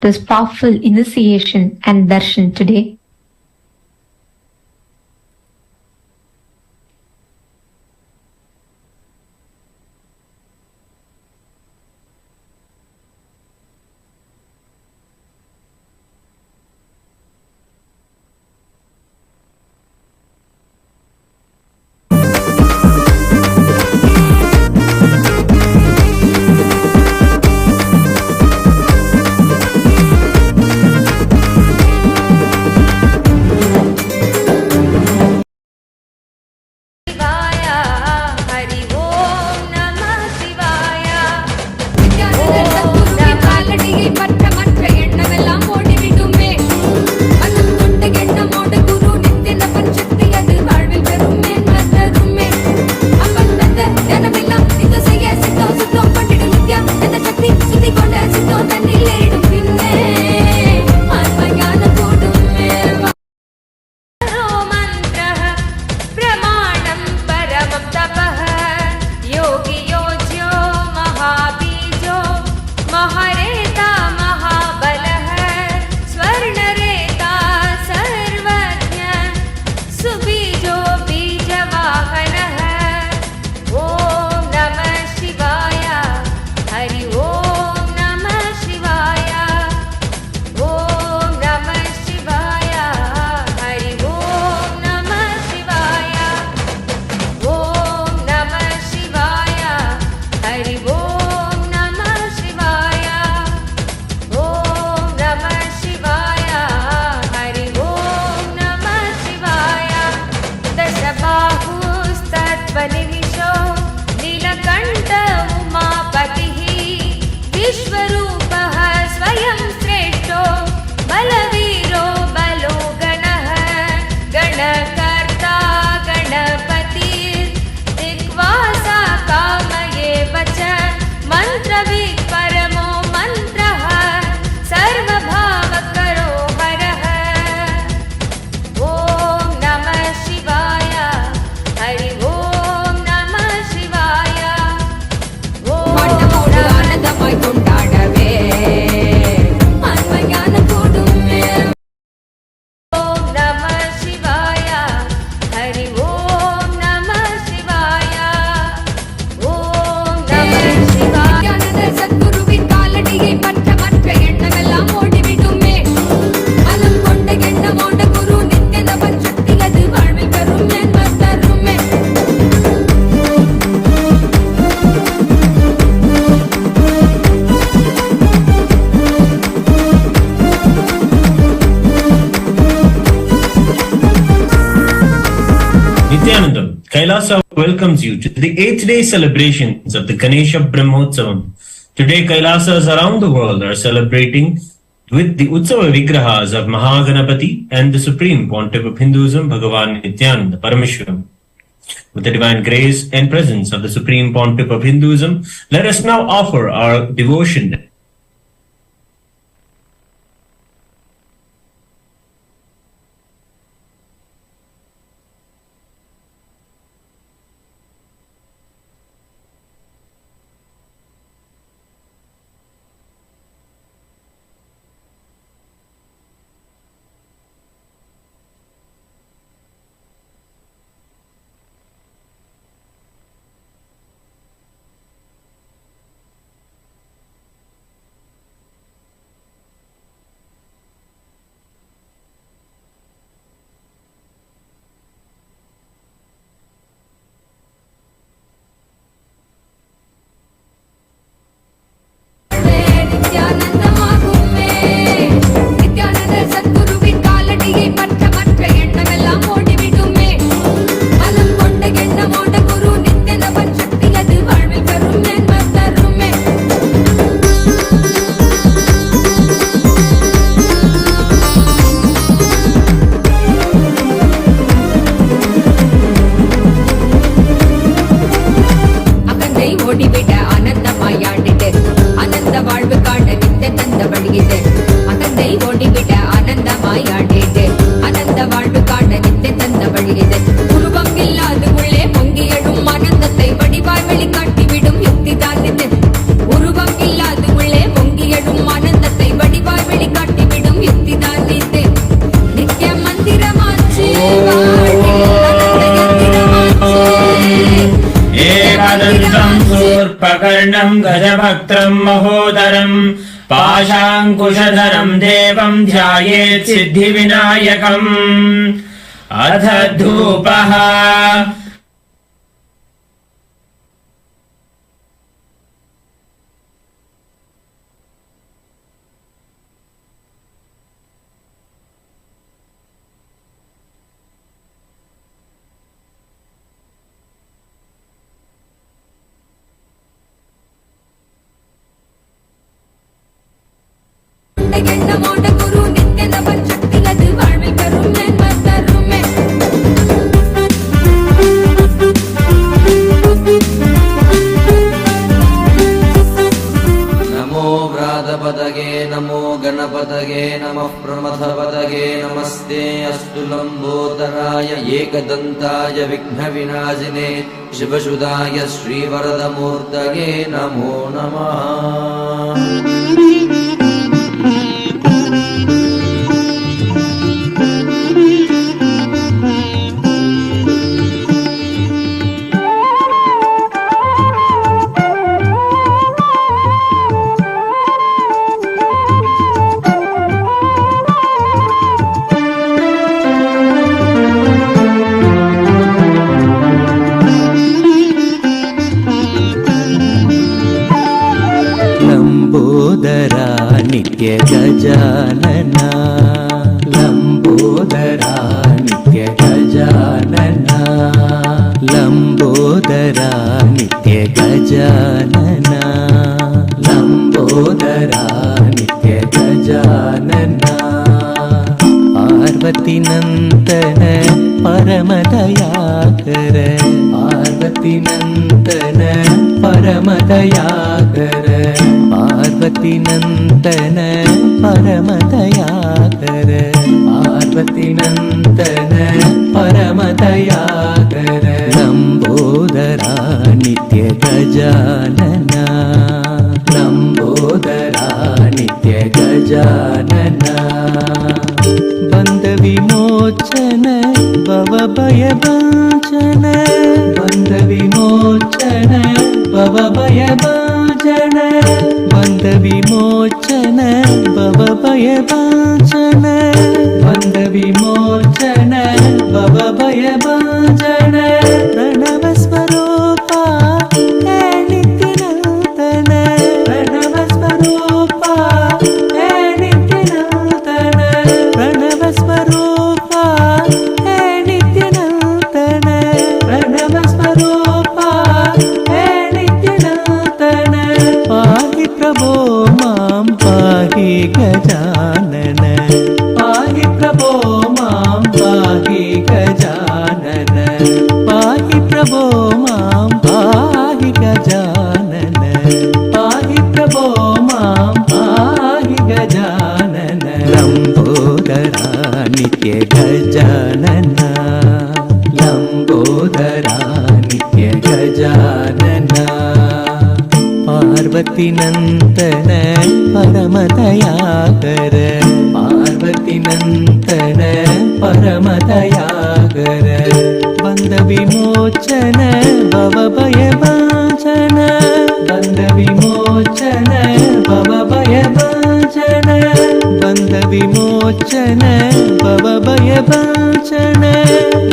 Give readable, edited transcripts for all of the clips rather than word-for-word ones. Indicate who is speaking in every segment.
Speaker 1: this powerful initiation and darshan today.
Speaker 2: Kailasa welcomes you to the 8th day celebrations of the Ganesha Brahmotsavam. Today, Kailasas around the world are celebrating with the Utsava Vigrahas of Mahaganapati and the Supreme Pontiff of Hinduism, Bhagavan Nityananda Parameshwaram. With the divine grace and presence of the Supreme Pontiff of Hinduism, let us now offer our devotion.
Speaker 3: वक्रतुण्डम् गजवक्त्रम् महोदरम् पाशाङ्कुशधरम् देवम् ध्यायेत् सिद्धिविनायकम्। अथ धूपः।
Speaker 4: नमो गणपतये नमः प्रमथपतये नमस्ते अस्तु लम्बोदराय एकदन्ताय विघ्नविनाशिने शिवसुताय श्रीवरदमूर्तये नमो नमः।
Speaker 5: लंबोदरा नित्य गजानना लंबोदरा नित्य गजानना लंबोदरा नित्य गजानना लंबोदरा नित्य गजानना पार्वती नंदन परमदयाकर पार्वती नंदन परमदयाकर पार्वती नंदन परमदयाकर पार्वती नंदन परमदयाकर लंबोदरा नित्य गजानना लंबोदरा नित्य गजानना बंद विमोचन भवभयभञ्जन बंद विमोचन भवभयभञ्जन बंद विमोचन भवभयभञ्जन बंद विमोचन भवभयभञ्जन प्रणव स्वरूपा हे नित्यनूतन प्रणव स्वरूपा हे नित्यनूतन प्रणव स्वरूपा हे नित्यनूतन प्रणव स्वरूपा हे नित्यनूतन पाहि प्रभो मां पाहि गजानन पाहि प्रभो मां पाहि गजानन पाहि प्रभो मां पाहि गजानन पाहि प्रभो मां पाहि गजानन लंबोदरा नित्य गजानना लंबोदरा नित्य गजानना पार्वती नंदन परमदयाकर पार्वती नंदन परमदयाकर बंद विमोचन भवभयभञ्जन बंद विमोचन भवभयभञ्जन बंद विमोचन भवभयभञ्जन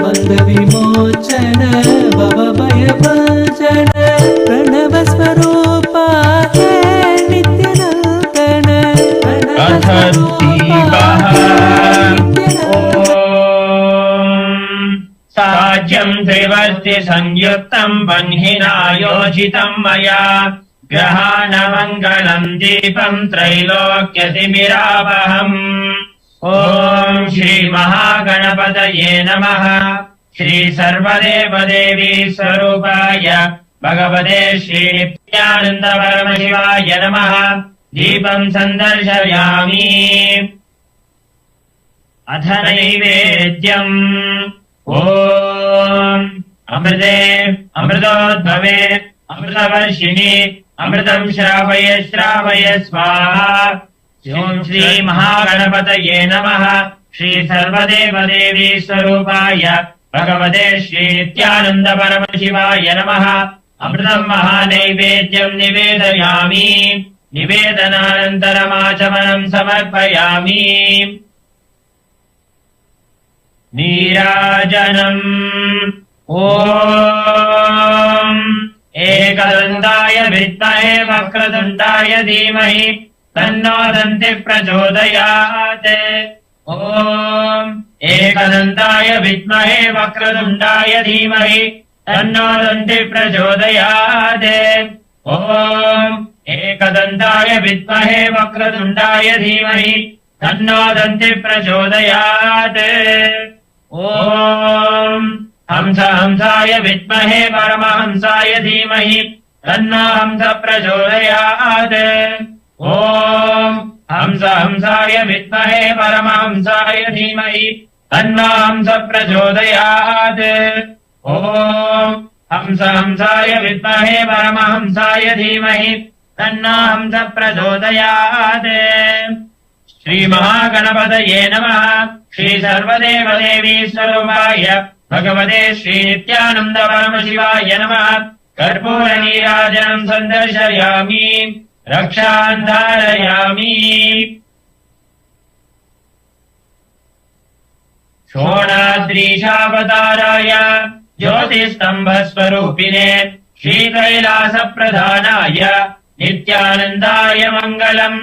Speaker 5: बंद विमोचन भवभयभञ्जन प्रणव स्वरूपा हे नित्यनूतन
Speaker 3: अथ दीपः। साज्यं त्रिवर्ति संयुक्तं बह्निना योजितं मया ग्रहाणमङ्गलं दीपं त्रैलोक्यतिमिरावहम्। ॐ श्री महागणपतये नमः। श्री सर्वदेवदेवी स्वरूपाय भगवते श्री नित्यानंद परमशिवाय नमः। दीपं सन्दर्शयामि। अथ नैवेद्यम्। ॐ अमृते अमृतोद्भवे अमृतवर्षिणि अमृतं श्रावय श्रावय स्वाहा। ॐ श्री महागणपतये नमः। श्री सर्वदेवदेवी स्वरूपाय भगवते श्री नित्यानंद परमशिवाय नमः। अमृतम् महानैवेद्यम् निवेदयामि निवेदनानन्तरमाचमनम् समर्पयामि नीराजनम् ॐ एकदन्ताय विद्महे वक्रतुण्डाय धीमहि तन्नो दन्तिः प्रचोदयात् ॐ एकदन्ताय विद्महे वक्रतुण्डाय धीमहि तन्नो दन्तिः प्रचोदयात् ॐ एकदन्ताय विद्महे वक्रतुण्डाय धीमहि तन्नो दन्तिः प्रचोदयात् ॐ हंस हंसाय विद्महे परमहंसाय धीमहि तन्नो हंस प्रचोदयात् ॐ हंस हंसाय विद्महे परमहंसाय धीमहि तन्नो हंस प्रचोदयात् ॐ हंस हंसाय विद्महे परमहंसाय धीमहि तन्नो हंस प्रचोदयात् श्री महागणपतये नमः श्री सर्वदेवदेवी स्वरूपाय भगवते श्री नित्यानंद परमशिवाय नमः कर्पूर नीराजनं सन्दर्शयामि रक्षान् धारयामि शोणाद्रीशावताराय ज्योतिस्तम्भस्वरूपिणे श्रीकैलासप्रधानाय नित्यानन्दाय मङ्गलम्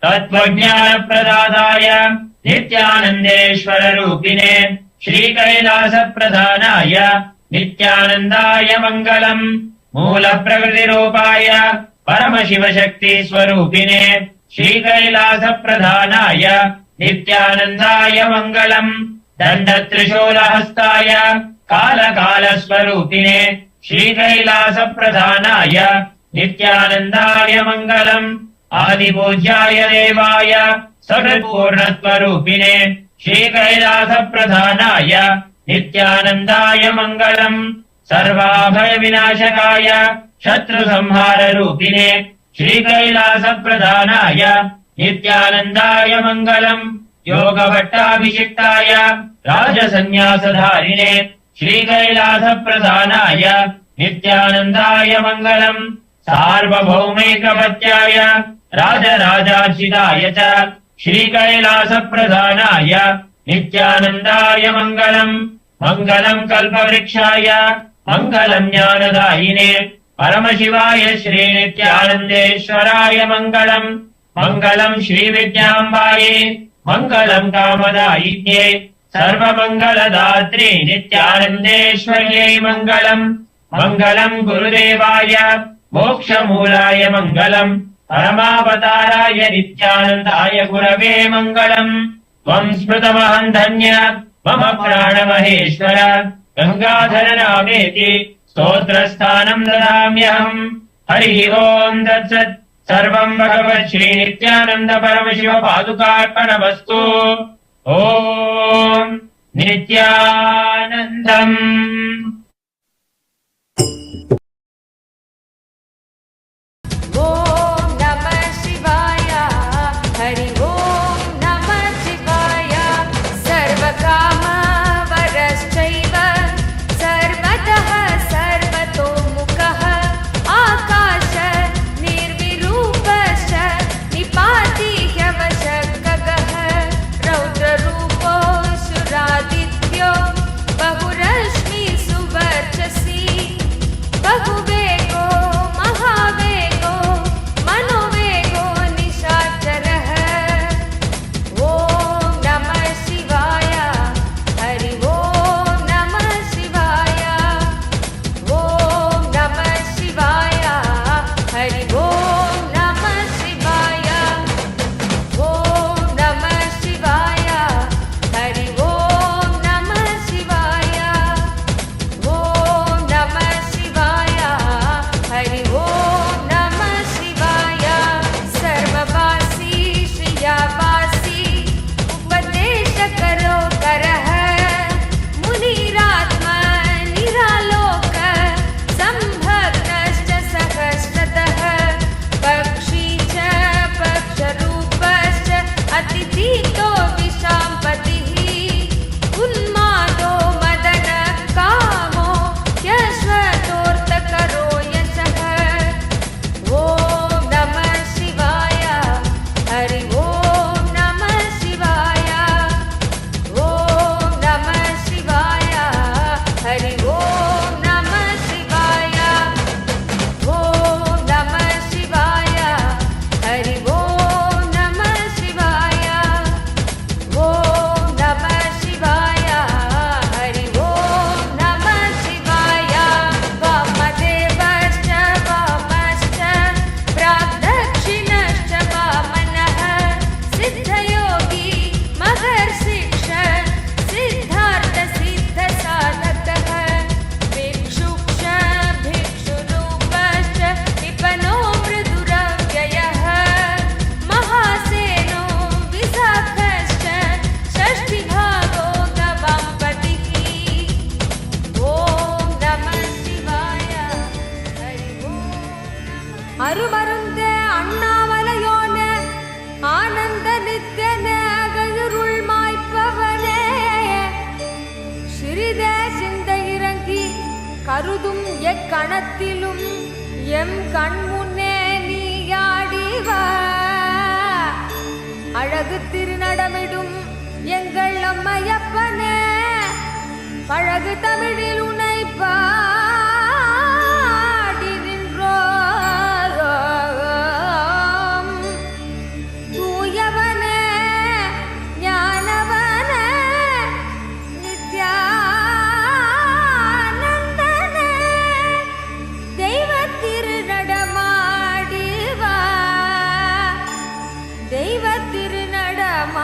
Speaker 3: तत्त्वज्ञानप्रदाताय नित्यानन्देश्वररूपिणे श्रीकैलासप्रधानाय नित्यानन्दाय मङ्गलम् मूलप्रकृतिरूपाय परमशिवशक्तिस्वरूपिणे श्रीकैलासप्रधानाय नित्यानन्दाय मङ्गलम् दण्डत्रिशूलहस्ताय कालकालस्वरूपिणे श्रीकैलासप्रधानाय नित्यानन्दाय मङ्गलम् आदिपूज्याय देवाय सकृत्पूर्णत्वरूपिणे श्रीकैलासप्रधानाय नित्यानन्दाय मङ्गलम् सर्वाभयविनाशकाय शत्रुसंहाररूपिणे श्रीकैलासप्रधानाय नित्यानन्दाय मङ्गलम् योगभट्टाभिषिक्ताय राजसन्न्यासधारिणे श्रीकैलासप्रधानाय नित्यानन्दाय मङ्गलम् सार्वभौमैकपत्याय राजराजार्चिताय च श्रीकैलासप्रधानाय नित्यानन्दाय मङ्गलम् मङ्गलम् कल्पवृक्षाय मङ्गलम् ज्ञानदायिने परमशिवाय श्रीनित्यानन्देश्वराय मङ्गलम् मङ्गलम् श्रीविद्याम्बायै मङ्गलम् कामदायिन्ये सर्वमङ्गलदात्रे नित्यानन्देश्वर्यै मङ्गलम् मङ्गलम् गुरुदेवाय मोक्षमूलाय मङ्गलम् परमावताराय नित्यानन्दाय गुरवे मङ्गलम् त्वम् स्मृतमहम् धन्य मम प्राणमहेश्वर गङ्गाधर नामेति स्तोत्रस्थानम् ददाम्यहम् हरिः ओम् तत्सत् सर्वम् भगवत् श्रीनित्यानन्द परमशिव पादुकार्पणमस्तु ॐ नित्यानन्दम्
Speaker 6: बहुरश्मि सुव எக்கணத்திலும் எம் கண்முன்னே நீயாடிவா அழகு திருநடமிடும் எங்கள் அம்மையப்பனே பழகு தமிழில் உனை பாடி நின்றோம் தூயவனே ஞானவனே நித்யானந்தனே தெய்வ திருநடமாடிவா தெய்வ திருநடமாடிவா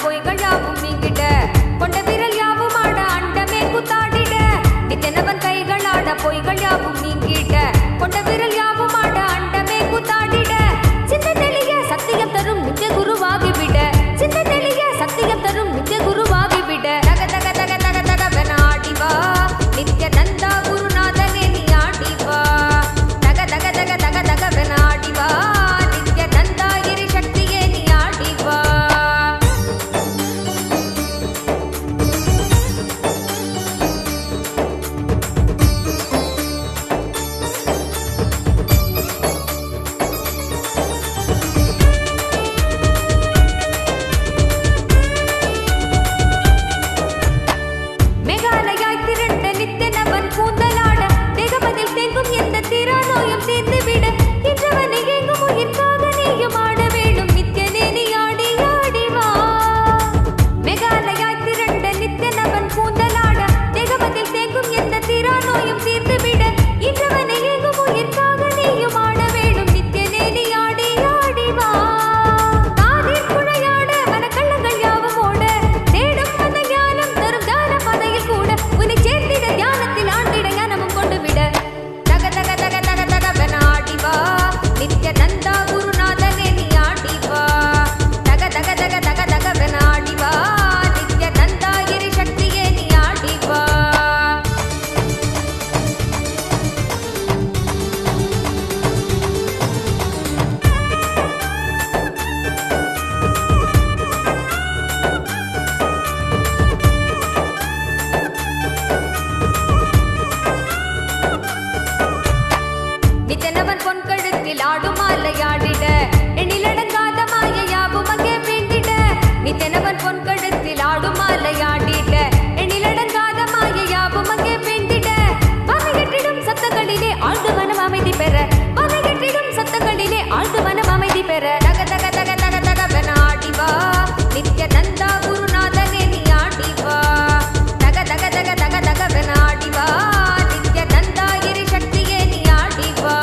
Speaker 6: பொய்கள் யாவும் நீங்கிட கொண்ட விரல் யாவும் ஆட அண்டமே கூத்தாடிட நித்தனவன் கைகளாட பொய்கள் யாவும் நீங்கிட கொண்ட விரல் யாவும் ஆட அண்டமே கூத்தாடிட சிந்த தெளிய சத்தியம் தரும் நித்திய குருவாகிவிட சிந்த தெளிய சத்தியம் தரும் நித்திய குருவாகிவிட தக தக தக தக தகவென ஆடிவா நித்ய நந்தா குருநாதனே நீ ஆடிவா தக தக தக தக தகவென ஆடிவா நித்ய நந்தா கிரி சக்தியே நீ ஆடிவா மேகாலயாய் திரண்ட நித்தனவன் கூந்தலாட தேகமதில் தேங்கும் எந்த தீரா நோயும் தீர்ந்துவிட இன்றவனை எங்கும் உயிர்க்காக நீயும் ஆட வேண்டும் நித்யனே நீ ஆடி ஆடிவா மேகாலயாய் திரண்ட நித்தனவன் கூந்தலாட தேகமதில் தேங்கும் எந்த தீரா நோயும் தீர்ந்துவிட இன்றவனை எங்கும் உயிர்க்காக நீயும் ஆட வேண்டும் நித்யனே நீ ஆடி ஆடிவா காதில் குழையாட மனக்கள்ளங்கள் யாவும் ஓட தேடும் மத ஞானம் தரும் ஞான பதையில் கூட உன்னை சேர்ந்திட ஞானத்தில் ஆண்டிட ஞானமும் கொண்டு விட தக தக தக தக தகவென ஆடிவா நித்ய நந்தா குருநாதனே நீ ஆடிவா தக தக தக தக தகவென ஆடிவா நித்ய நந்தா கிரி சக்தியே நீ ஆடிவா நித்தனவன் பொன் கழுத்தில் ஆடும் மாலையாடிட எண்ணிலடங்காத மாயையாவும் அங்கே வேண்டிட நித்தனவன் பொன் கழுத்தில் ஆடும் மாலையாடிட எண்ணிலடங்காத மாயையாவும் அங்கே வேண்டிட வகையற்றிடும் சத்தங்களிலே ஆழ்ந்து மனம் அமைதி பெற வகையற்றிடும் சத்தங்களிலே ஆழ்ந்து மனம் அமைதி பெற தக தக தக தக தகவென ஆடிவா நித்ய நந்தா குருநாதனே நீ ஆடிவா தக தக தக தக தகவென ஆடிவா நித்ய நந்தா கிரி சக்தியே நீ ஆடிவா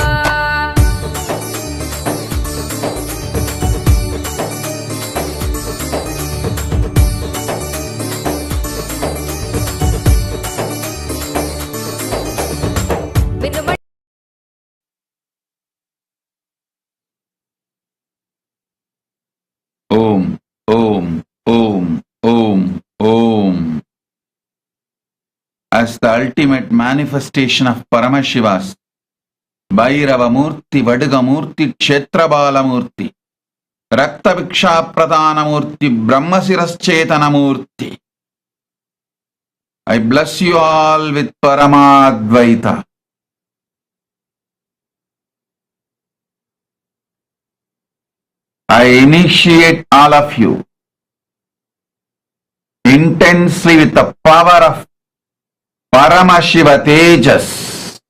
Speaker 6: விண்ணும
Speaker 7: Om, Om, Om, Om, Om. As the ultimate manifestation of Paramashiva's Bhairavamurti, Vadigamurti, Kshetrabalamurti, Raktaviksha Pradhanamurti, Brahmasiraschetanamurti, I bless you all with Paramadvaita. I initiate all of you intensely with the power of Paramashiva Tejas.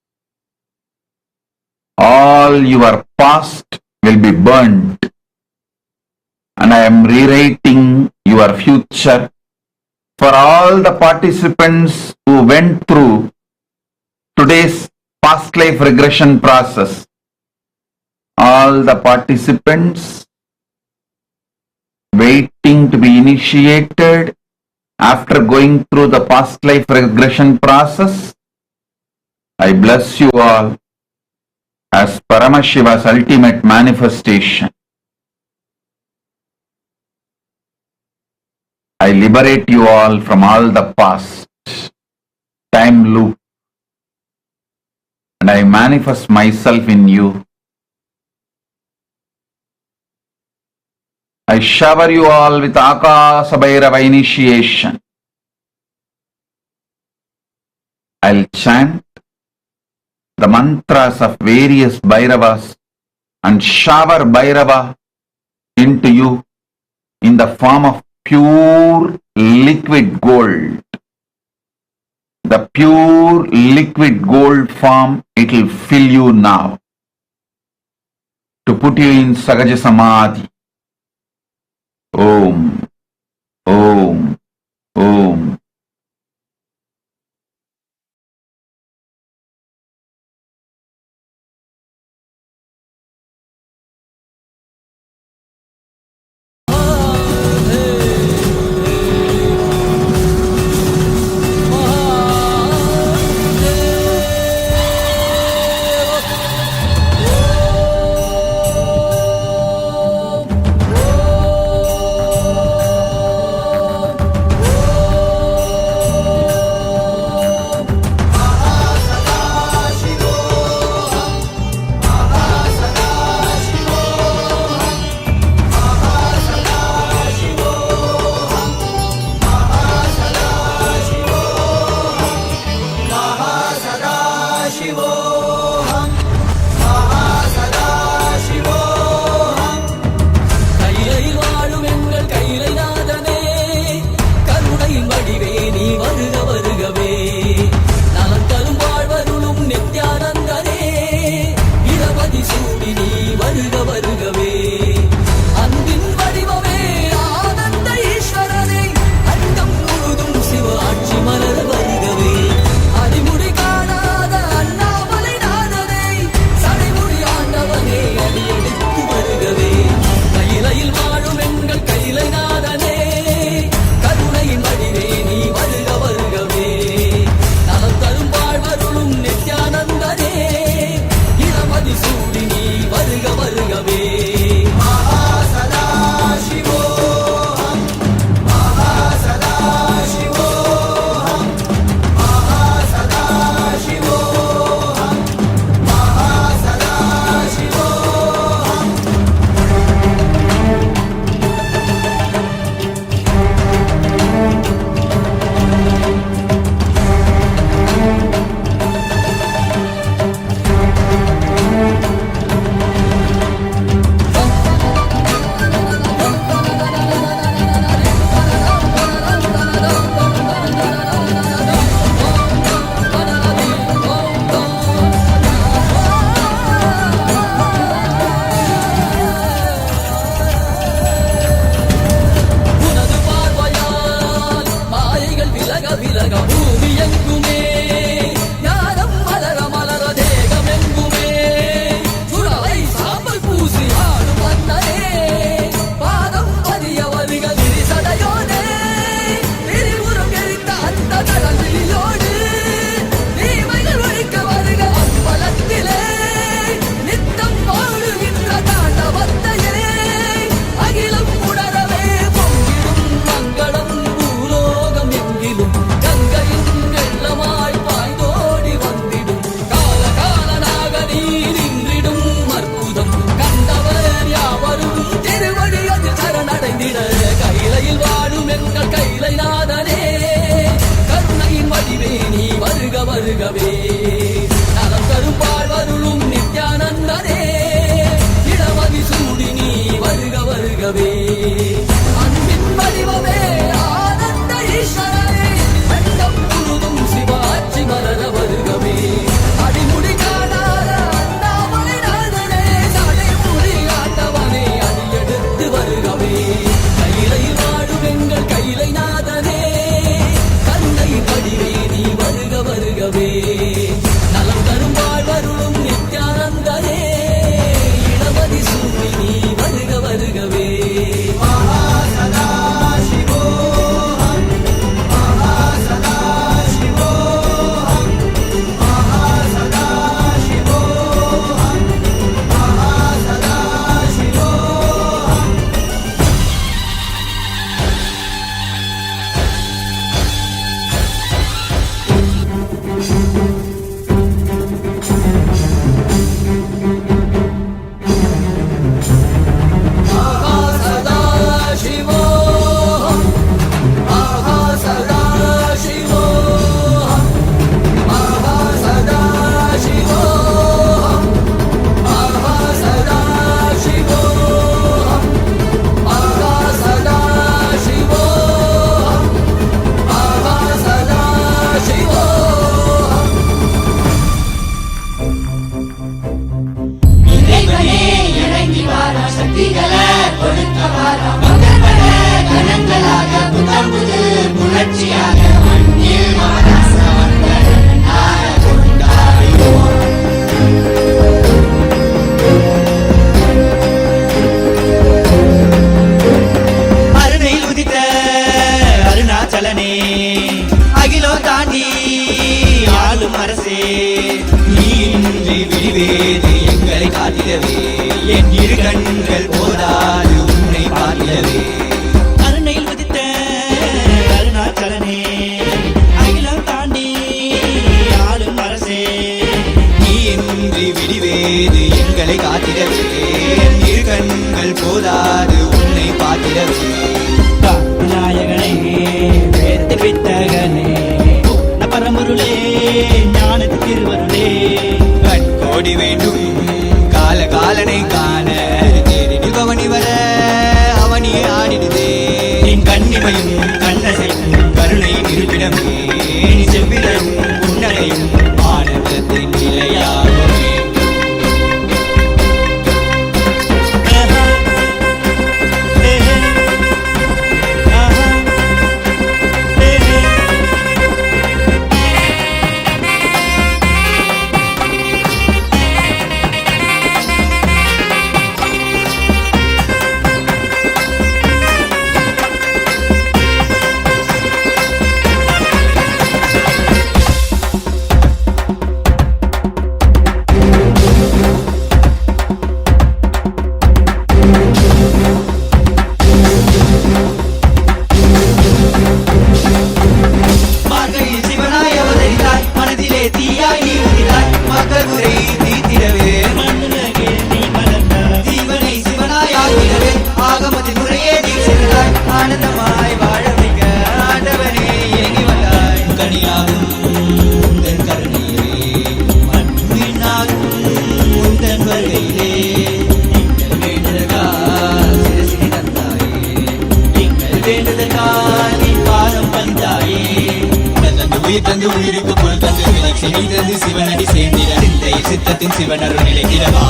Speaker 7: All your past will be burnt, and I am rewriting your future for all the participants who went through today's past life regression process. All the participants waiting to be initiated after going through the past life regression process, I bless you all as Paramashiva's ultimate manifestation. I liberate you all from all the past time loop, and I manifest myself in you. I shower you all with Akasa Bhairava initiation. I'll chant the mantras of various Bhairavas and shower Bhairava into you in the form of pure liquid gold. The pure liquid gold form, it will fill you now to put you in Sagaja Samadhi. Om, Om, Om.
Speaker 8: சரணடைந்திட கையிலையில் வாழும் எங்கள் கையிலை நாதனே கருணையின் வடிவே நீ வருக வருகவே நலம் தரும் வாழ்வருளும் நித்யானந்தனே இடமதி சூடி நீ வருக வருகவே அன்பின் வடிவமே ஆனந்த ஈஸ்வரனே அண்டம் முழுதும் சிவாட்சி மலர வருகவே அடிமுடி காணாத அண்ணாமலை நாதனே சடைமுடி ஆண்டவனே அடியெடுத்து வருகவே கையிலையில் வாழும் எங்கள் கையிலை நாதனே கருணை வடிவே நீ வருக வருகவே நலம் தரும் வாழ்வருளும் நித்யானந்தனே இடமதி சூடி நீ வருக வருகவே
Speaker 9: அகிலோ தாண்டி ஆளும் அரசே நீ இன்றி விடுவேது எங்களை காத்திடவே என் இரு கண்கள் போதாது உன்னை பார்த்திடவே அருணையில் உதித்த அருணாச்சலனே அகிலம் தாண்டி ஆளும் அரசே நீ இன்றி விடுவேது எங்களை காத்திடவே என் இரு கண்கள் போதாது உன்னை பார்த்திடவே நாயகனே வேதத்தில் வித்தகனே பரமருளே ஞானத்து திருவருளே கண்கோடி வேண்டும் கால காலனை காண தேரில் பவனி வர அவனியே ஆடிடுதே என் கண்ணிமையும் கண்ணசையும் கருணை இருப்பிடமே செவ்விலும் உன்னரையும் ஆனந்தத்தின் நிலையாகவே ஆனந்தமாய் வாழ வைக்க ஆண்டவனே ஏங்கி வந்தாய் கனியாகும் உந்தன் கருணையிலே மண்ணுயினாகும் உந்தன் வருகையிலே எங்கள் வேண்டுதற்கால் சிரசினை தந்தாயே எங்கள் வேண்டுதற்கால் நீ பாதம் பந்தாயே தந்து உயிர் தந்து உயிருக்கு பொருள் தந்து விலட்சி நீ தந்து சிவனடி சேர்ந்திட சித்தத்தின் சிவன் அருள் நிலைத்திடவா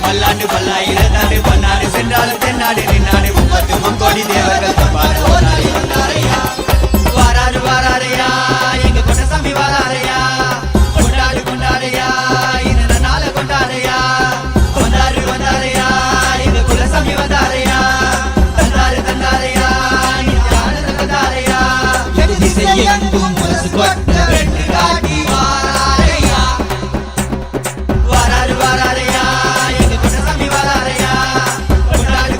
Speaker 9: பல்லாண்டு பல்லாயிரத்தாண்டு பன்னாடு சென்றாலும் தென்னாடு நின்னாடு 30 தேவர்கள் தப்பாடு வாராரு வாராரையா எங்க கொண்டசாமி வாராரையா கொண்டாடு கொண்டாடையா இந்த நாள கொண்டாடையா வந்தாரு வந்தாரையா எங்க குலசாமி வந்தாரையா தந்தாரு தந்தாரையா வந்தாரையா திசையெங்கும் முரசு கொட்ட வெட்டு காட்டி வாராரையா வாராரு வாராரையா கொண்டாடு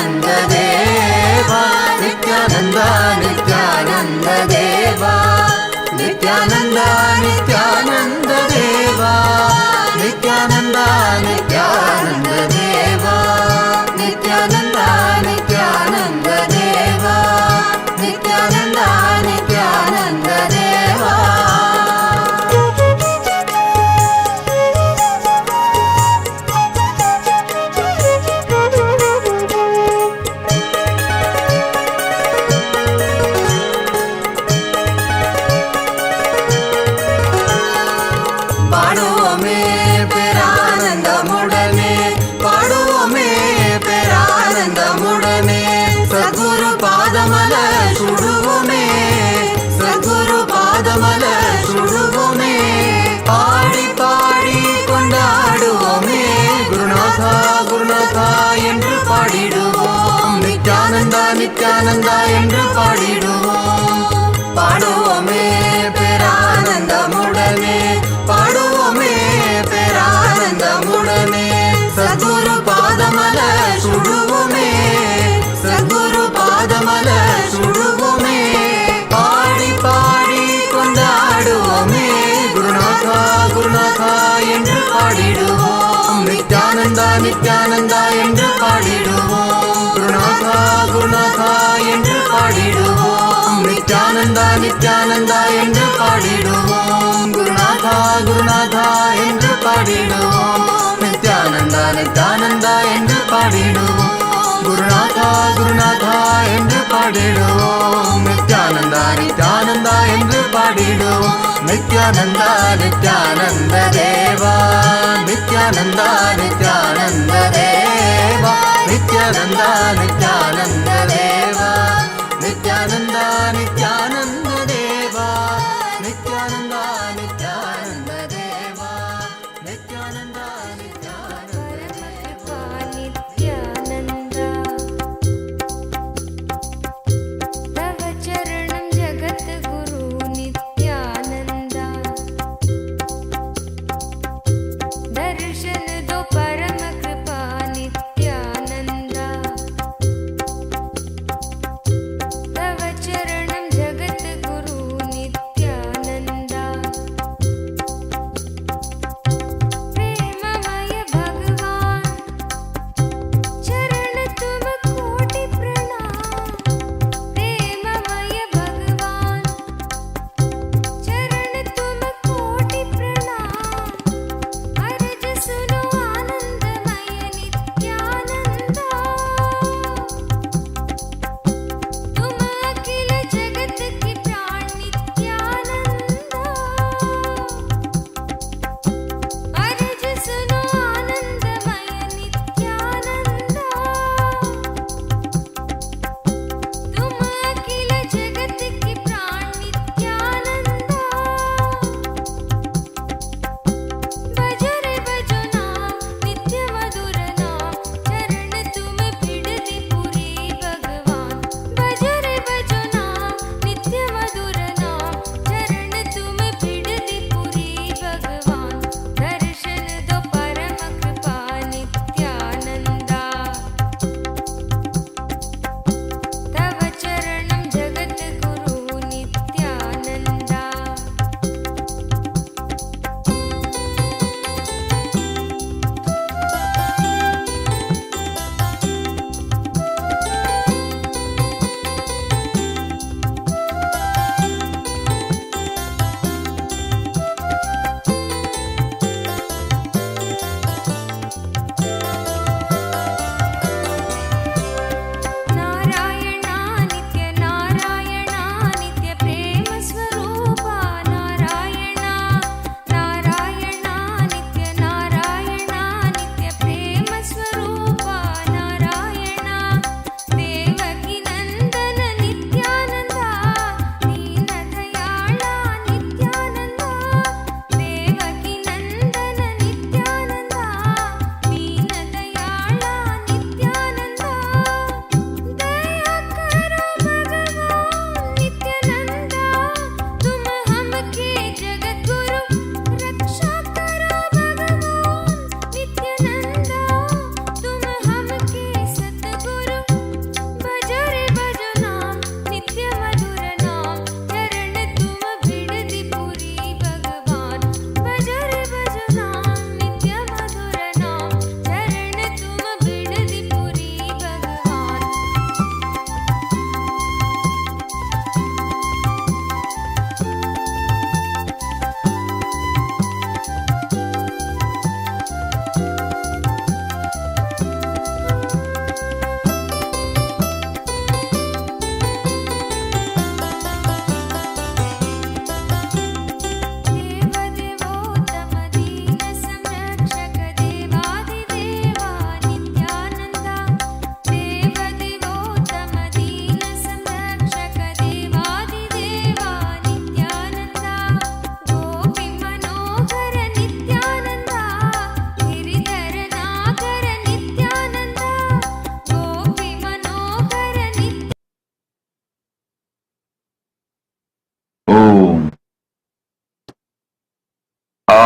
Speaker 4: नित्यानंद देवा नित्यानंद नित्यानंद देवा नित्यानंद नित्यानंद देवा नित्यानंद नित्यानंद देवा नित्यानंद नित्यानंद देवा नित्यानंद नित्यानंद देवा பாடுவோமே பேரானந்தமுடனே பாடுவோமே பேரானந்தமுடனே சத்குரு பாதமல சுடுவோமே சத்குரு பாதமல சுடுவோமே பாடி பாடி கொண்டாடுவோமே குருநாதா குருநாதா என்று பாடிடுவோம் நித்யானந்தா நித்யானந்தா என்று பாடிடுவோம் பாடுவோமே பேரானந்தமுடனே பாடுவோமே பேரானந்தமுடனே சத்குரு பாதமல சுடுவோமே சத்குரு பாதமல சுடுவோமே பாடி பாடி கொண்டாடுவோமே குருநாதா குருநாதா என்று பாடிடுவோம் நித்யானந்தா நித்யானந்தா என்று பாடிடுவோம் குருநாதா குருநாதா என்று பாடிடுவோம் நித்யானந்தா நித்யானந்தா என்று பாடிடுவோம் குருநாதா குருநாதா என்று பாடிடுவோம் நித்யானந்தா நித்யானந்தா என்று பாடிடுவோம் குருநாதா குருநாதா என்று பாடிடுவோம் நித்யானந்தா நித்யானந்தா என்று பாடிடுவோம் நித்யானந்தா நித்யானந்த தேவா நித்யானந்தா நித்யானந்த தேவா நித்யானந்தா நித்யானந்த தேவா நித்யானந்தா நித்யானந்த தேவா நித்யானந்தா நித்யானந்த தேவா நித்யானந்தா
Speaker 6: परमकृपा नित्यानन्दा तव चरणं जगद्गुरु नित्यानन्दा दर्शन दो परमकृपा Nityananda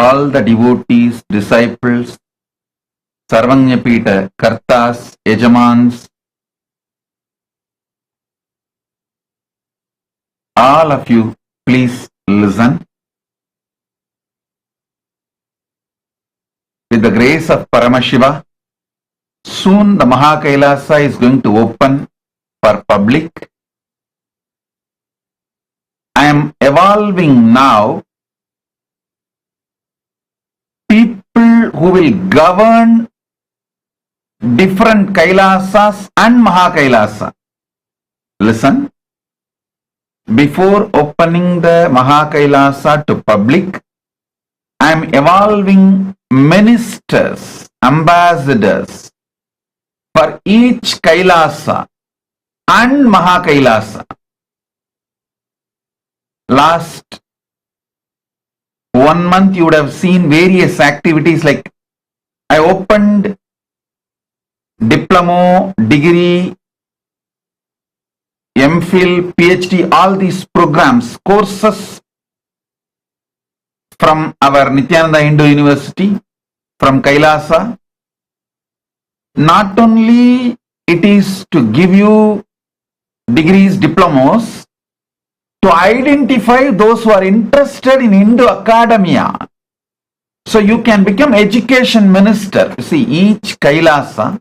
Speaker 7: all the devotees, disciples, Sarvanyapita, Kartas, Yajamans, all of you, please listen. With the grace of Paramashiva, soon the Mahakailasa is going to open for public. I am evolving now people who will govern different Kailasas and Mahakailasa. Listen, before opening the Mahakailasa to public, I am evolving ministers, ambassadors for each Kailasa and Mahakailasa. Last 1 month you would have seen various activities like I opened diploma, degree, MPhil, PhD, all these programs, courses from our Nityananda Hindu University, from Kailasa. Not only it is to give you degrees, diplomas, to identify those who are interested in Hindu academia. So you can become education minister. See, each Kailasa,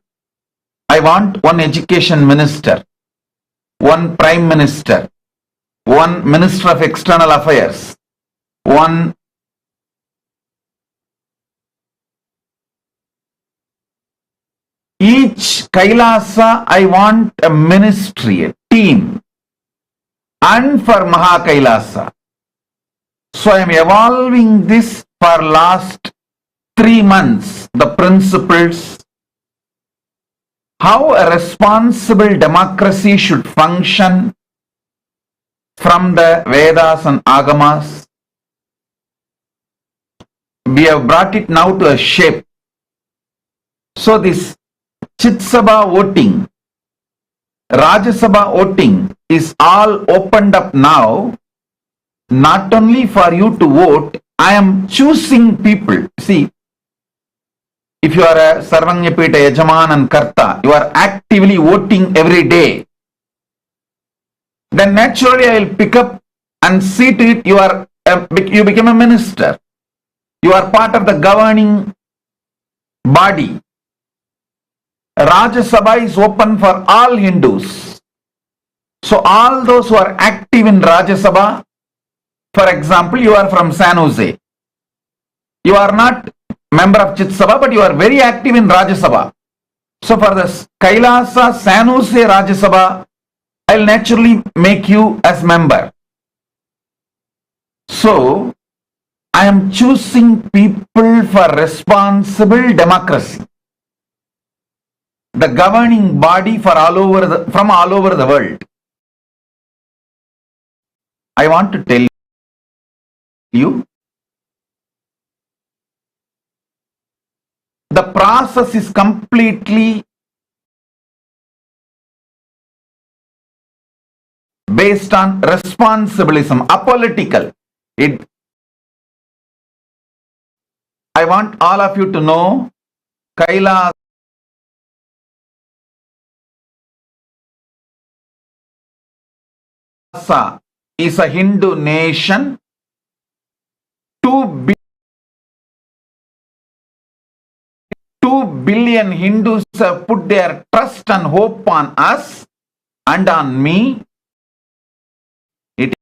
Speaker 7: I want one education minister, one prime minister, one minister of external affairs, one each Kailasa, I want a ministry, a team. And for Mahakailasa. So I am evolving this for last 3 months, the principles, how a responsible democracy should function from the Vedas and Agamas. We have brought it now to a shape. So this Chitsabha voting, Rajya Sabha voting is all opened up now, not only for you to vote, I am choosing people. See, if you are a Sarvanyapita, Yajaman and Karta, you are actively voting every day, then naturally I will pick up and see to it you become a minister. You are part of the governing body. Rajya Sabha is open for all Hindus. So all those who are active in Rajya Sabha, for example, you are from San Jose. You are not member of Chit Sabha, but you are very active in Rajya Sabha. So for the Kailasa San Jose Rajya Sabha, I will naturally make you as member. So I am choosing people for responsible democracy. The governing body for from all over the world. I want to tell you, the process is completely based on responsibilism, apolitical. I want all of you to know, Kailasa is a Hindu nation. 2 billion Hindus have put their trust and hope on us and on me. It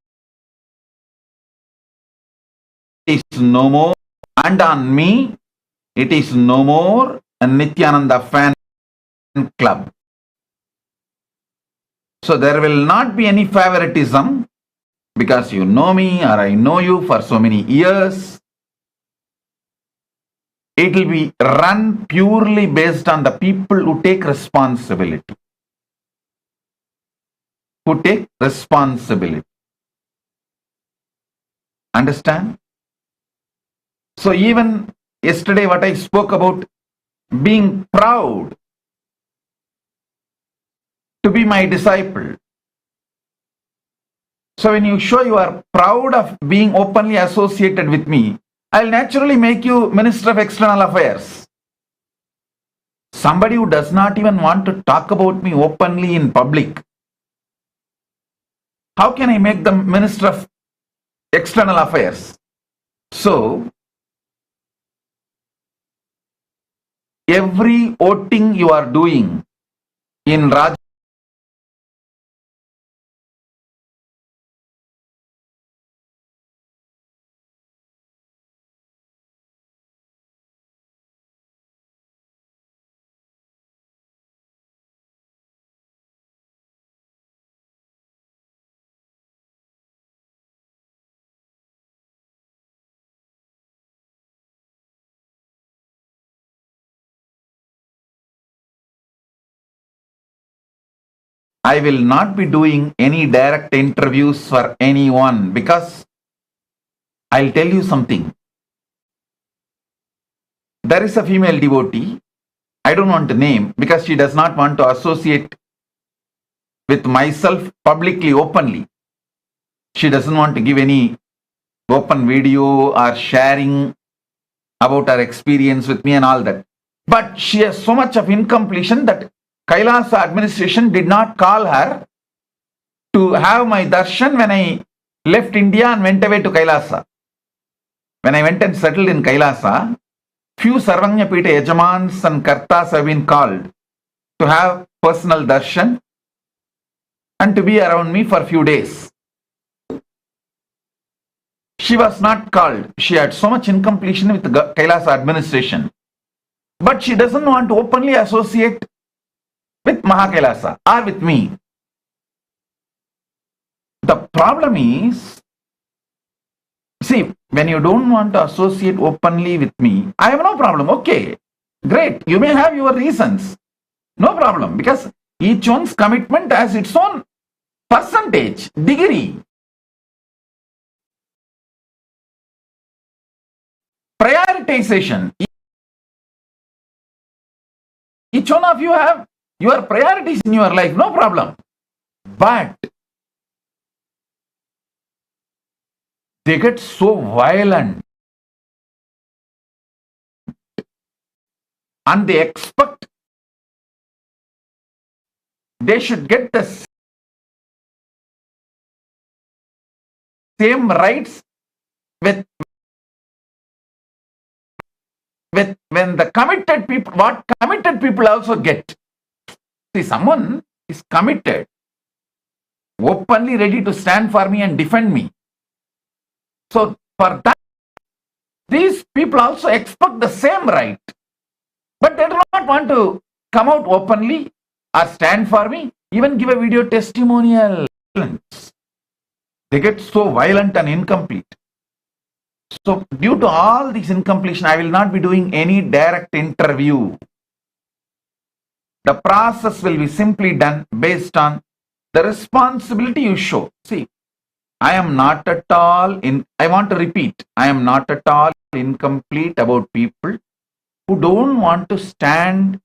Speaker 7: is no more, and on me, it is no more a Nityananda fan club. So there will not be any favoritism because you know me or I know you for so many years. It will be run purely based on the people who take responsibility. Who take responsibility. Understand? So even yesterday what I spoke about being proud to be my disciple. So when you show you are proud of being openly associated with me, I'll naturally make you Minister of External Affairs. Somebody who does not even want to talk about me openly in public, how can I make them Minister of External Affairs? So, every voting you are doing in Raj I will not be doing any direct interviews for anyone because I'll tell you something. There is a female devotee, I don't want to name because she does not want to associate with myself publicly, openly. She doesn't want to give any open video or sharing about her experience with me and all that. But she has so much of incompletion that Kailasa administration did not call her to have my darshan when I left India and went away to Kailasa. When I went and settled in Kailasa, few Sarvanya Pita Yajamans and Kartas have been called to have personal darshan and to be around me for a few days. She was not called. She had so much incompletion with the Kailasa administration. But she doesn't want to openly associate with Mahakailasa or with me. The problem is, see, when you don't want to associate openly with me, I have no problem. Okay, great. You may have your reasons. No problem, because each one's commitment has its own percentage, degree. Prioritization. Each one of you have your priorities in your life, no problem. But they get so violent and they expect they should get the same rights with when the committed people, what committed people also get. See, someone is committed, openly ready to stand for me and defend me. So for that, these people also expect the same right. But they do not want to come out openly or stand for me, even give a video testimonial. They get so violent and incomplete. So due to all these incompletion, I will not be doing any direct interview. The process will be simply done based on the responsibility you show. See, I am not at all I want to repeat, I am not at all incomplete about people who don't want to stand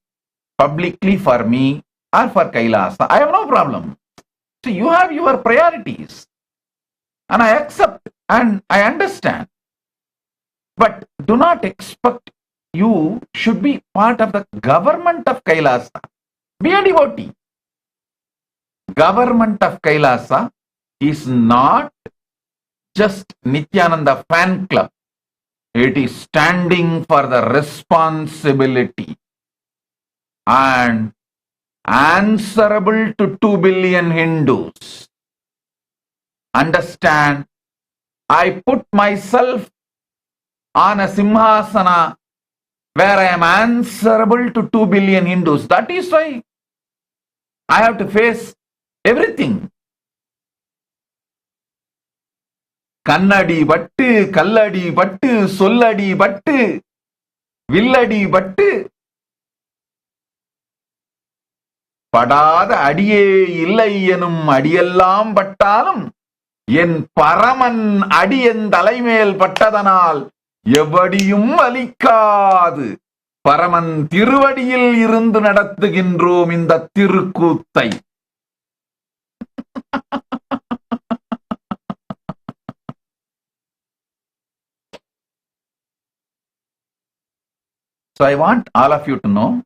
Speaker 7: publicly for me or for Kailasa. I have no problem. So you have your priorities and I accept and I understand. But do not expect you should be part of the government of Kailasa. Be a devotee. Government of Kailasa is not just Nityananda fan club. It is standing for the responsibility and answerable to 2 billion Hindus. Understand, I put myself on a simhasana where I am answerable to 2 billion Hindus. That is why I have to face everything. Kannadi battu, kalladi battu, solladi battu, villadi battu. படாத அடியே இல்லை எனும் அடியெல்லாம் பட்டாலும் என் பரமன் அடியன் தலைமேல் பட்டதனால் எவடியும் வலிக்காது. பரமன் திருவடியில் இருந்து நடத்துகின்றோம் இந்த திருக்கூத்தை. So I want all of you to know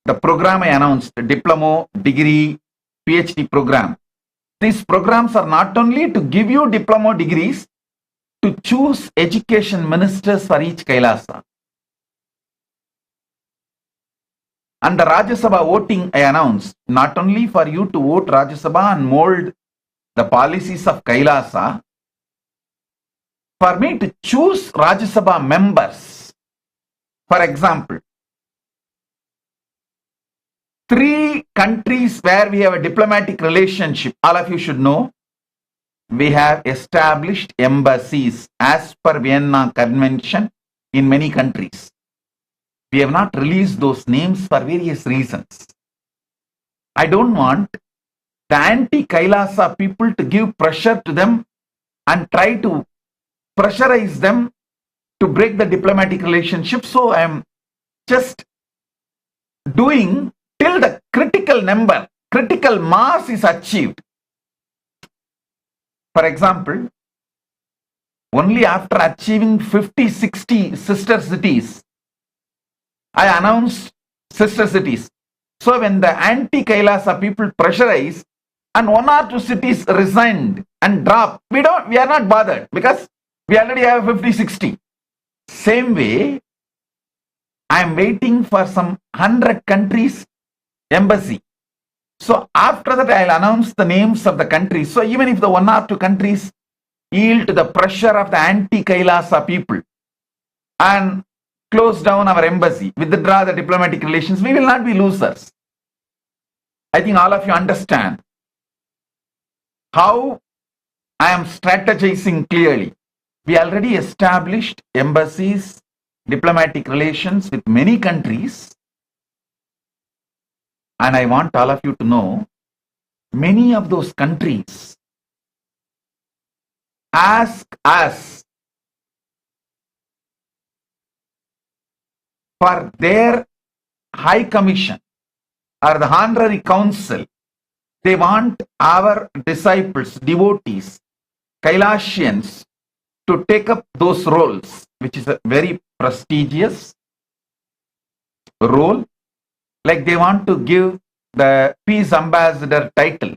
Speaker 7: the program I announced, the diploma, degree, PhD program. These programs are not only to give you diploma degrees, to choose education ministers for each Kailasa. And the Rajya Sabha voting I announced, not only for you to vote Rajya Sabha and mold the policies of Kailasa, for me to choose Rajya Sabha members. For example, 3 countries where we have a diplomatic relationship, all of you should know, we have established embassies as per Vienna Convention in many countries. We have not released those names for various reasons. I don't want the anti-Kailasa people to give pressure to them and try to pressurize them to break the diplomatic relationship. So I am just doing till the critical number, critical mass is achieved. For example, only after achieving 50, 60 sister cities, I announced sister cities. So when the anti-Kailasa people pressurize and 1 or 2 cities resigned and dropped, we are not bothered because we already have 50, 60. Same way, I am waiting for some 100 countries embassy. So after that, I'll announce the names of the countries. So even if the 1 or 2 countries yield to the pressure of the anti-Kailasa people and close down our embassy, withdraw the diplomatic relations, we will not be losers. I think all of you understand how I am strategizing clearly. We already established embassies, diplomatic relations with many countries. And I want all of you to know, many of those countries ask us for their High Commission or the Honorary Council. They want our disciples, devotees, Kailasians to take up those roles, which is a very prestigious role. Like they want to give the Peace Ambassador title,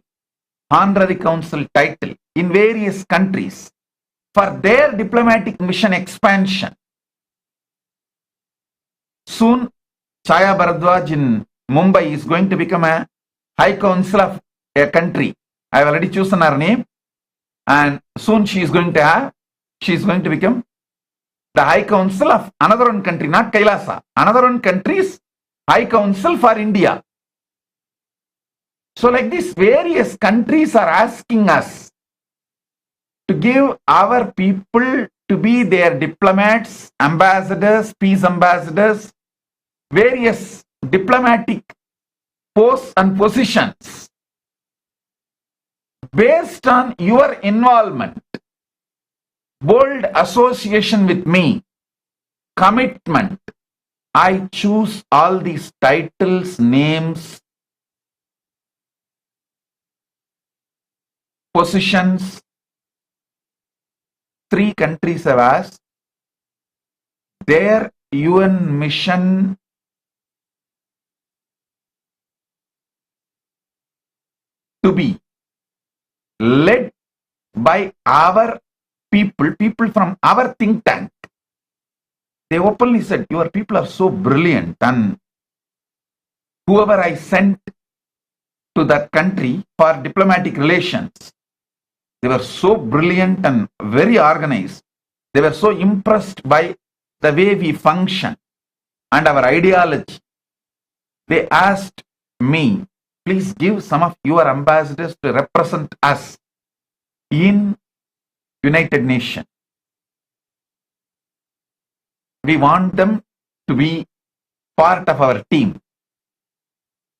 Speaker 7: Honorary Council title in various countries for their diplomatic mission expansion. Soon, Chaya Bharadwaj in Mumbai is going to become a High Council of a country. I have already chosen her name, and soon she is going to become the High Council of another one country, not Kailasa. Another one country's High Council for India. So like this, various countries are asking us to give our people to be their diplomats, ambassadors, peace ambassadors, various diplomatic posts and positions. Based on your involvement, bold association with me, commitment, I choose all these titles, names, positions. 3 countries have asked their UN mission to be led by our people from our think tank. They openly said, your people are so brilliant, and whoever I sent to that country for diplomatic relations, they were so brilliant and very organized. They were so impressed by the way we function and our ideology. They asked me, please give some of your ambassadors to represent us in United Nations. We want them to be part of our team.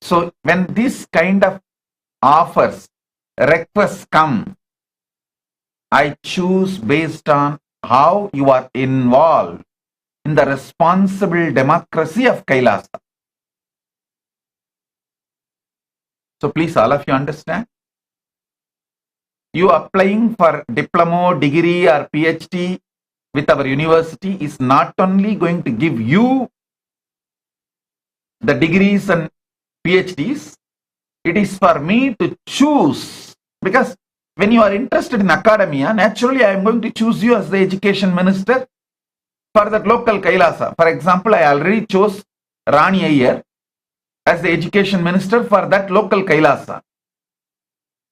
Speaker 7: So when this kind of offers, requests come, I choose based on how you are involved in the responsible democracy of Kailasa. So please, all of you understand. You applying for diploma, degree or PhD with our university is not only going to give you the degrees and PhDs, it is for me to choose, because when you are interested in academia, naturally I am going to choose you as the education minister for that local Kailasa. For example, I already chose Rani Iyer as the education minister for that local Kailasa,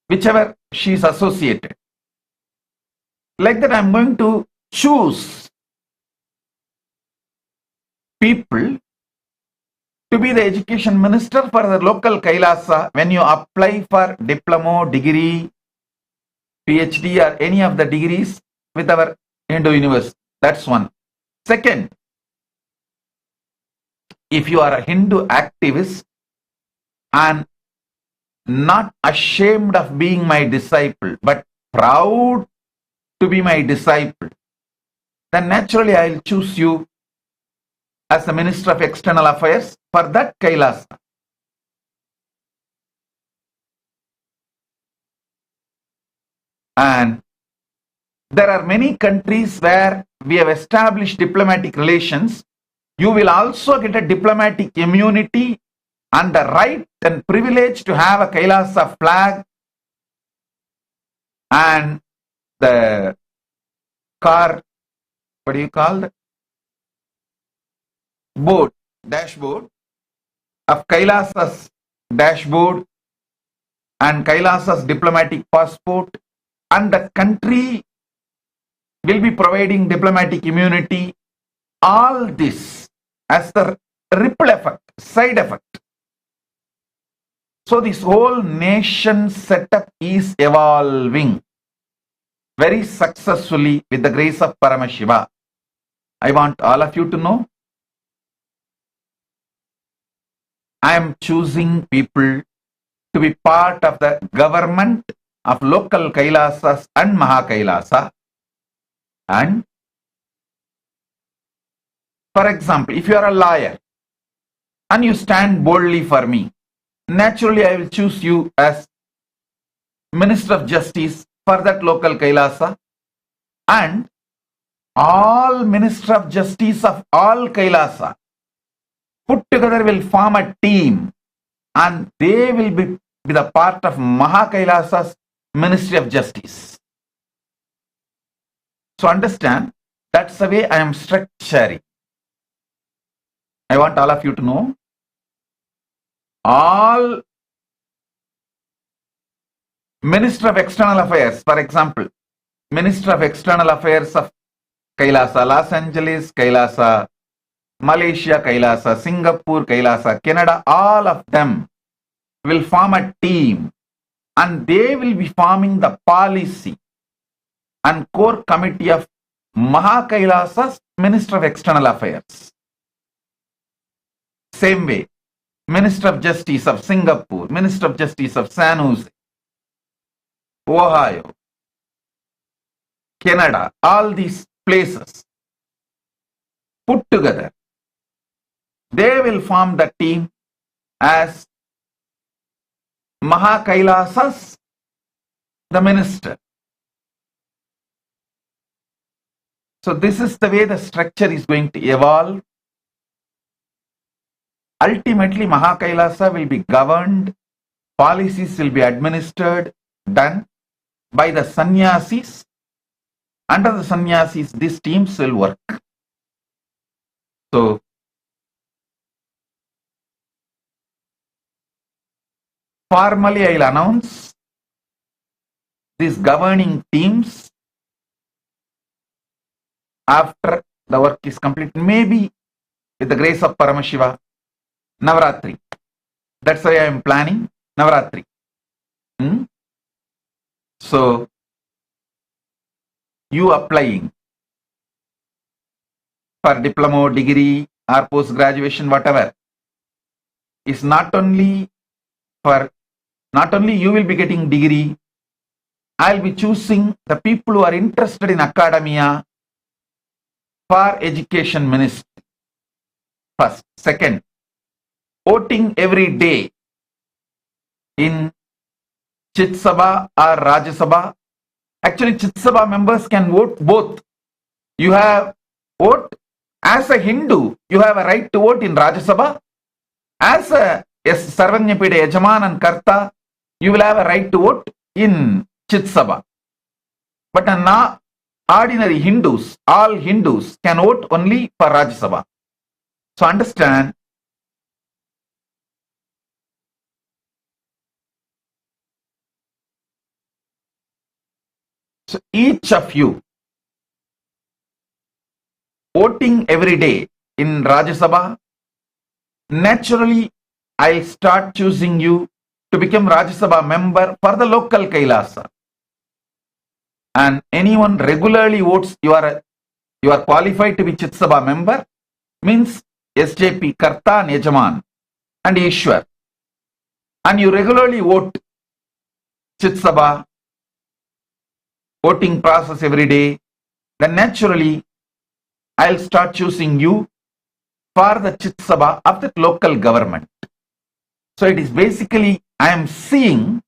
Speaker 7: whichever she is associated. Like that, I am going to choose people to be the education minister for the local Kailasa when you apply for diploma, degree, PhD or any of the degrees with our Hindu university. That's one. Second, if you are a Hindu activist and not ashamed of being my disciple, but proud to be my disciple, then naturally I will choose you as the Minister of External Affairs for that Kailasa. And there are many countries where we have established diplomatic relations. You will also get a diplomatic immunity and the right and privilege to have a Kailasa flag and the car, what do you call that? Board, dashboard of Kailasa's dashboard and Kailasa's diplomatic passport, and the country will be providing diplomatic immunity. All this as the ripple effect, side effect. So this whole nation setup is evolving very successfully with the grace of Paramashiva. I want all of you to know, I am choosing people to be part of the government of local Kailasas and Mahakailasa. And for example, if you are a lawyer and you stand boldly for me, naturally I will choose you as Minister of Justice for that local Kailasa, and all Minister of Justice of all Kailasa put together will form a team and they will be the part of Mahakailasa's Ministry of Justice. So understand, that's the way I am structuring. I want all of you to know, all Minister of External Affairs, for example, Minister of External Affairs of Kailasa, Los Angeles, Kailasa, Malaysia, Kailasa, Singapore, Kailasa, Canada, all of them will form a team and they will be forming the policy and core committee of Mahakailasa's Minister of External Affairs. Same way, Minister of Justice of Singapore, Minister of Justice of San Jose, Ohio, Canada, all these places put together, they will form the team as Mahakailasas, the minister. So this is the way the structure is going to evolve. Ultimately, Mahakailasa will be governed, policies will be administered, done by the sannyasis. Under the sannyasis, these teams will work. So, formally I will announce these governing teams after the work is complete, maybe with the grace of Paramashiva, Navaratri. That's why I am planning Navaratri. So, you applying for diploma, degree or post-graduation, whatever, is not only you will be getting degree, I will be choosing the people who are interested in academia for education ministry. First. Second, voting every day in Chit Sabha or Rajya Sabha. Actually, Chit Sabha members can vote both You have vote as a Hindu. You have a right to vote in Rajya Sabha. As a Sarvanyapida Yajaman and Karta, you will have a right to vote in Chit Sabha. But ordinary Hindus, all Hindus can vote only for Rajya Sabha. So understand, so each of you voting every day in Rajya Sabha, naturally I'll start choosing you to become Rajya Sabha member for the local Kailasa. And anyone regularly votes, you are qualified to be Chit Sabha member, means SJP, Karta and Yajaman and Ishwar. And you regularly vote Chit Sabha, voting process every day, then naturally I'll start choosing you for the Chit Sabha of the local government. So it is basically, I am seeing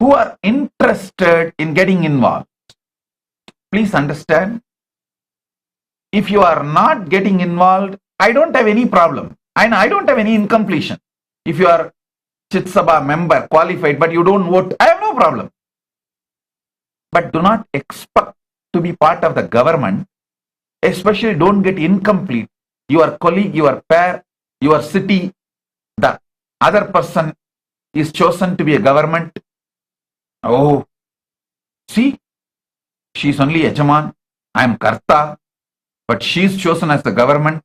Speaker 7: who are interested in getting involved. Please understand, if you are not getting involved, I don't have any problem. I don't have any incompletion. If you are Chit Sabha member, qualified, but you don't vote, I have no problem. But do not expect to be part of the government, especially don't get incomplete. Your colleague, your pair, your city, the other person is chosen to be a government. Oh, see, she's only Yajaman, I am Karta, but she's chosen as the government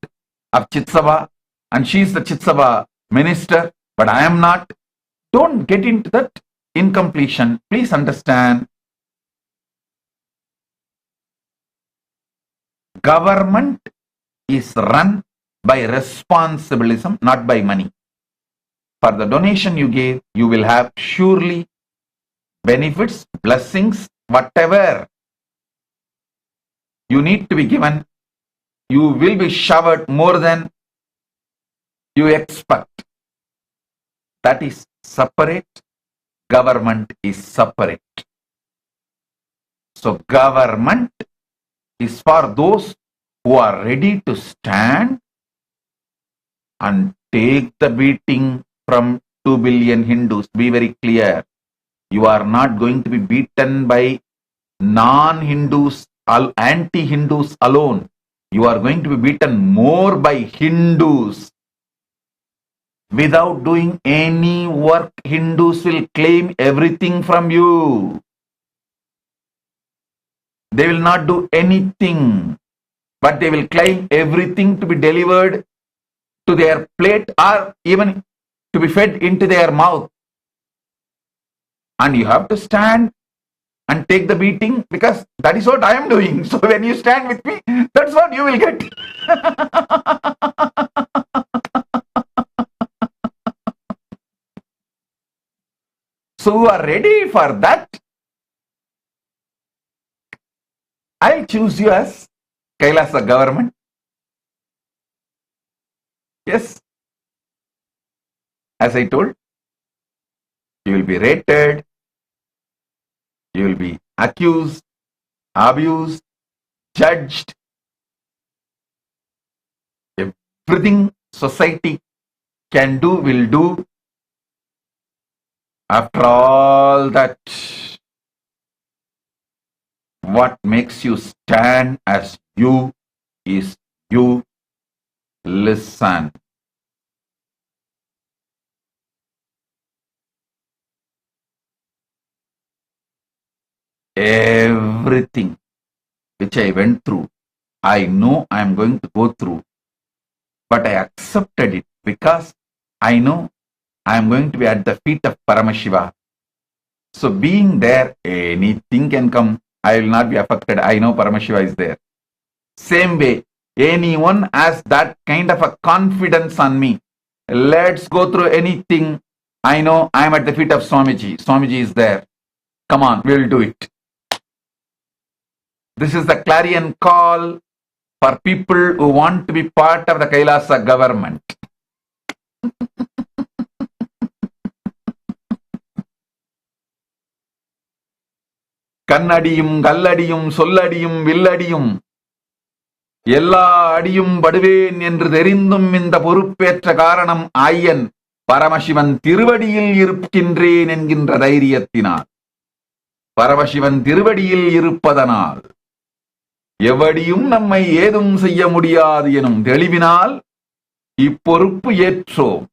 Speaker 7: of Chit Sabha and she's the Chit Sabha minister, but I am not. Don't get into that incompletion. Please understand, government is run by responsibilism, not by money. For the donation you gave, you will have surely benefits, blessings, whatever you need to be given, you will be showered more than you expect. That is separate. Government is separate. So government is for those who are ready to stand and take the beating from 2 billion Hindus. Be very clear. You are not going to be beaten by non-Hindus, anti-Hindus alone. You are going to be beaten more by Hindus. Without doing any work, Hindus will claim everything from you. They will not do anything, but they will claim everything to be delivered to their plate or even to be fed into their mouth. And you have to stand and take the beating, because that is what I am doing. So when you stand with me, that's what you will get. So who are ready for that, I'll choose you as Kailasa government. Yes. As I told, you will be rated, you will be accused, abused, judged. Everything society can do, will do. After all that, what makes you stand as you is you listen. Everything which I went through, I know I am going to go through, but I accepted it because I know I am going to be at the feet of Paramashiva. So being there, anything can come. I will not be affected. I know Paramashiva is there. Same way, anyone has that kind of a confidence on me. Let's go through anything. I know I am at the feet of Swamiji. Swamiji is there. Come on, we'll do it. This is the clarion call for people who want to be part of the Kailasa government. கண்ணடியும் கல்லடியும் சொல்லடியும் வில்லடியும் எல்லா அடியும் படுவேன் என்று தெரிந்தும் இந்த பொறுப்பேற்ற காரணம் ஆயன் பரமசிவன் திருவடியில் இருக்கின்றேன் என்கின்ற தைரியத்தினால், பரமசிவன் திருவடியில் இருப்பதனால் எவடியும் நம்மை ஏதும் செய்ய முடியாது எனும் தெளிவினால் இப்பொறுப்பு ஏற்றோம்.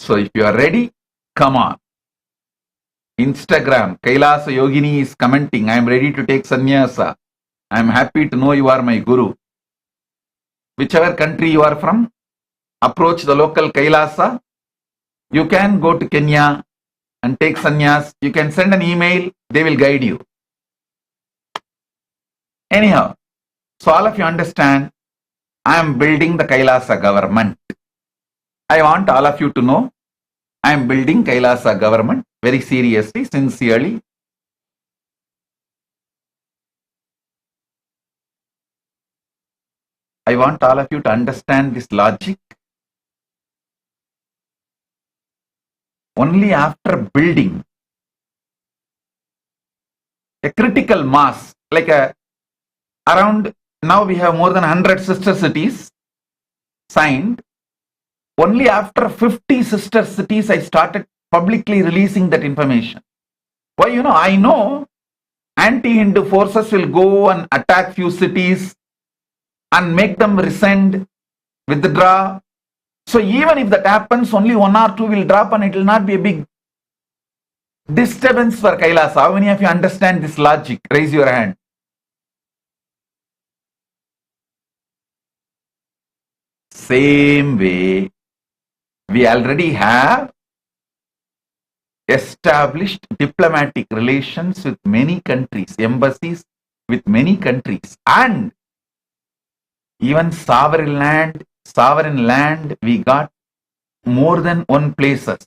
Speaker 7: So if you are ready, come on. Instagram, Kailasa Yogini is commenting, I am ready to take sannyasa. I am happy to know you are my guru. Whichever country you are from, approach the local Kailasa. You can go to Kenya and take sannyas. You can send an email, they will guide you. Anyhow, so all of you understand, I am building the Kailasa government. I want all of you to know, I am building Kailasa government very seriously, sincerely. I want all of you to understand this logic. Only after building a critical mass, like around now we have more than 100 sister cities signed. Only after 50 sister cities I started publicly releasing that information. Why? I know anti-Hindu forces will go and attack few cities and make them resent, withdraw. So even if that happens, only 1 or 2 will drop and it will not be a big disturbance for Kailasa. How many of you understand this logic? Raise your hand. Same way, we already have established diplomatic relations with many countries, embassies with many countries, and even sovereign land we got more than one places.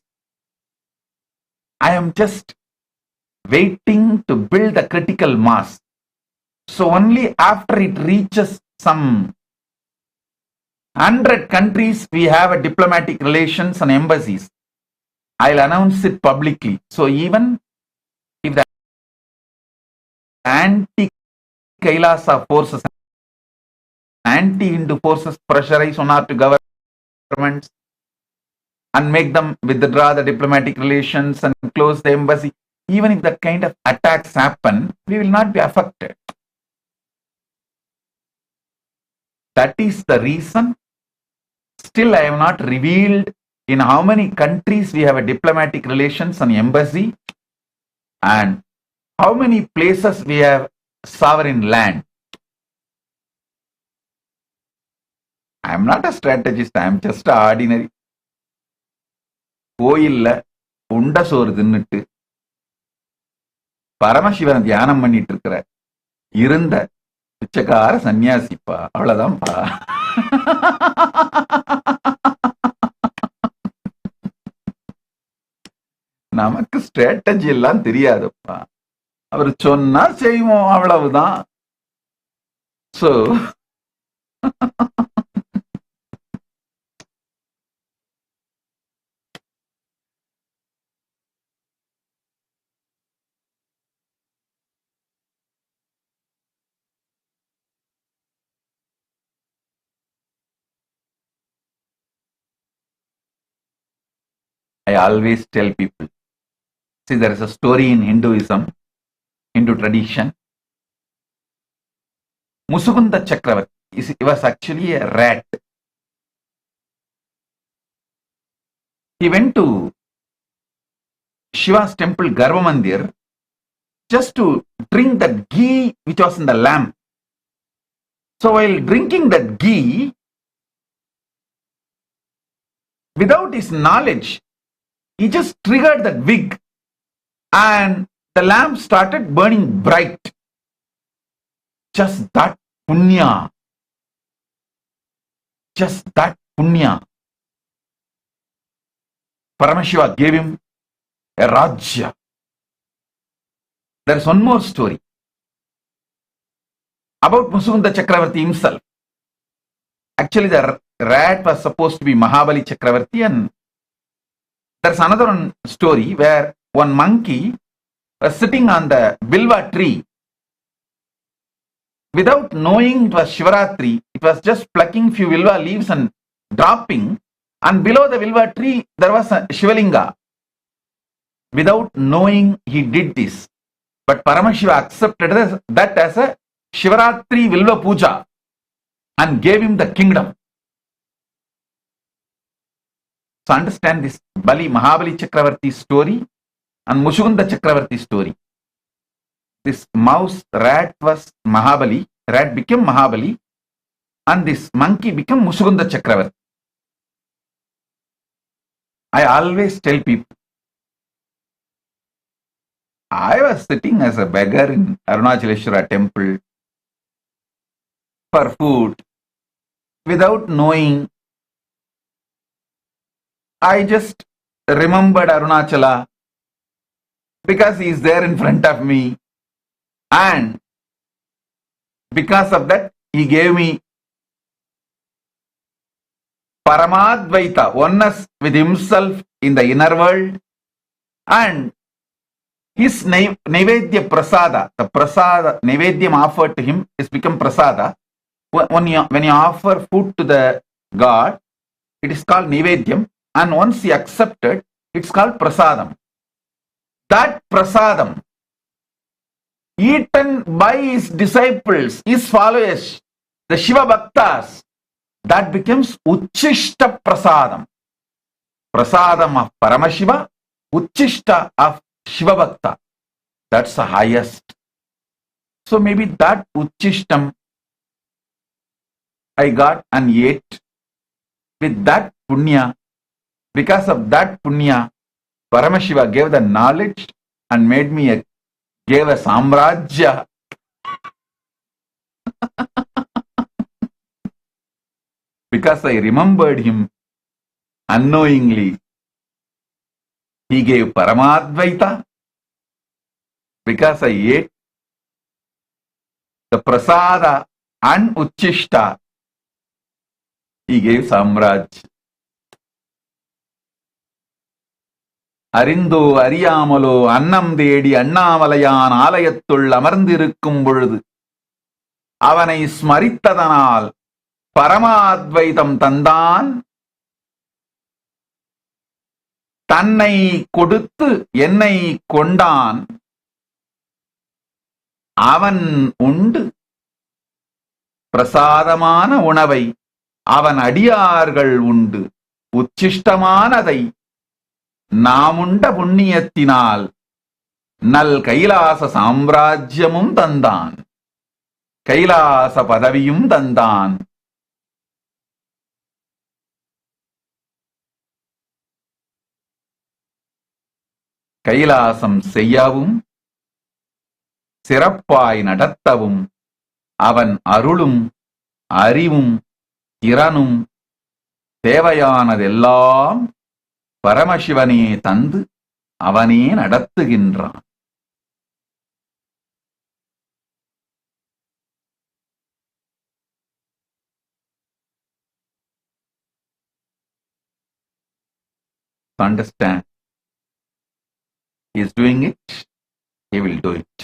Speaker 7: I am just waiting to build a critical mass. So only after it reaches some 100 countries we have a diplomatic relations and embassies, I'll announce it publicly. So even if the anti-Kailasa forces, anti-Hindu forces pressurize one or two governments and make them withdraw the diplomatic relations and close the embassy, even if that kind of attacks happen, we will not be affected. That is the reason. Still, I have not revealed in how many countries we have a diplomatic relations and embassy, and how many places we have sovereign land. I am not a strategist, I am just an ordinary. கோயில்ல உண்ட சோறு தின்னுட்டு பரமசிவன் தியானம் பண்ணிட்டு இருக்கிற இருந்த பிச்சைக்கார சன்னியாசிப்பா, அவ்வளவுதான்ப்பா. நமக்கு ஸ்ட்ராட்டஜி எல்லாம் தெரியாதுப்பா, அவர் சொன்னா செய்வோம், அவ்வளவுதான். So I always tell people, see, there is a story in Hinduism, Hindu tradition. Musukunda Chakravarti, he was actually a rat. He went to Shiva's temple Garva Mandir just to drink that ghee which was in the lamp. So while drinking that ghee, without his knowledge, he just triggered that wig and the lamp started burning bright. Just that punya. Just that punya. Paramashiva gave him a Rajya. There is one more story about Musukunda Chakravarti himself. Actually, the rat was supposed to be Mahabali Chakravarti, and there's another one story where one monkey was sitting on the Bilva tree. Without knowing it was Shivaratri, it was just plucking few Bilva leaves and dropping. And below the Bilva tree, there was a Shivalinga. Without knowing, he did this. But Paramashiva accepted that as a Shivaratri Bilva Puja and gave him the kingdom. So understand this Mahabali Chakravarti story and Mushugunda Chakravarti story. This mouse rat was Mahabali, rat became Mahabali, and this monkey became Mushugunda Chakravarti. I always tell people, I was sitting as a beggar in Arunachaleshwara temple for food. Without knowing, I just remembered Arunachala because he is there in front of me, and because of that, he gave me Paramadvaita, oneness with himself in the inner world, and his Naivedya Prasada, the Prasada, Naivedyam offered to him is become Prasada. When you offer food to the God, it is called Naivedyam, and once he accepted, it's called Prasadam. That Prasadam, eaten by his disciples, his followers, the Shiva Bhaktas, that becomes Uchishta Prasadam. Prasadam of Paramashiva, Uchishta of Shiva Bhakta. That's the highest. So maybe that Uchishtam I got and ate with that Punya. Because of that Punya, Paramashiva gave the knowledge and made me gave a Samrajya. Because I remembered him unknowingly, he gave Paramadvaita. Because I ate the Prasada and Uchishta, he gave Samraj. அறிந்தோ அறியாமலோ அன்னம் தேடி அண்ணாமலையான் ஆலயத்துள் அமர்ந்திருக்கும் பொழுது அவனை ஸ்மரித்ததனால் பரமாத்வைதம் தந்தான். தன்னை கொடுத்து என்னை கொண்டான். அவன் உண்டு பிரசாதமான உணவை அவன் அடியார்கள் உண்டு. உச்சிஷ்டமானதை நாமுண்ட புண்ணியத்தினால் நல் கைலாச சாம்ராஜ்யமும் தந்தான். கைலாச பதவியும் தந்தான். கைலாசம் செய்யவும் சிறப்பாய் நடத்தவும் அவன் அருளும் அறிவும் திறனும் தேவையானதெல்லாம் பரமசிவனே தந்து அவனே நடத்துகின்றான். Understand, he is doing it, he will do it.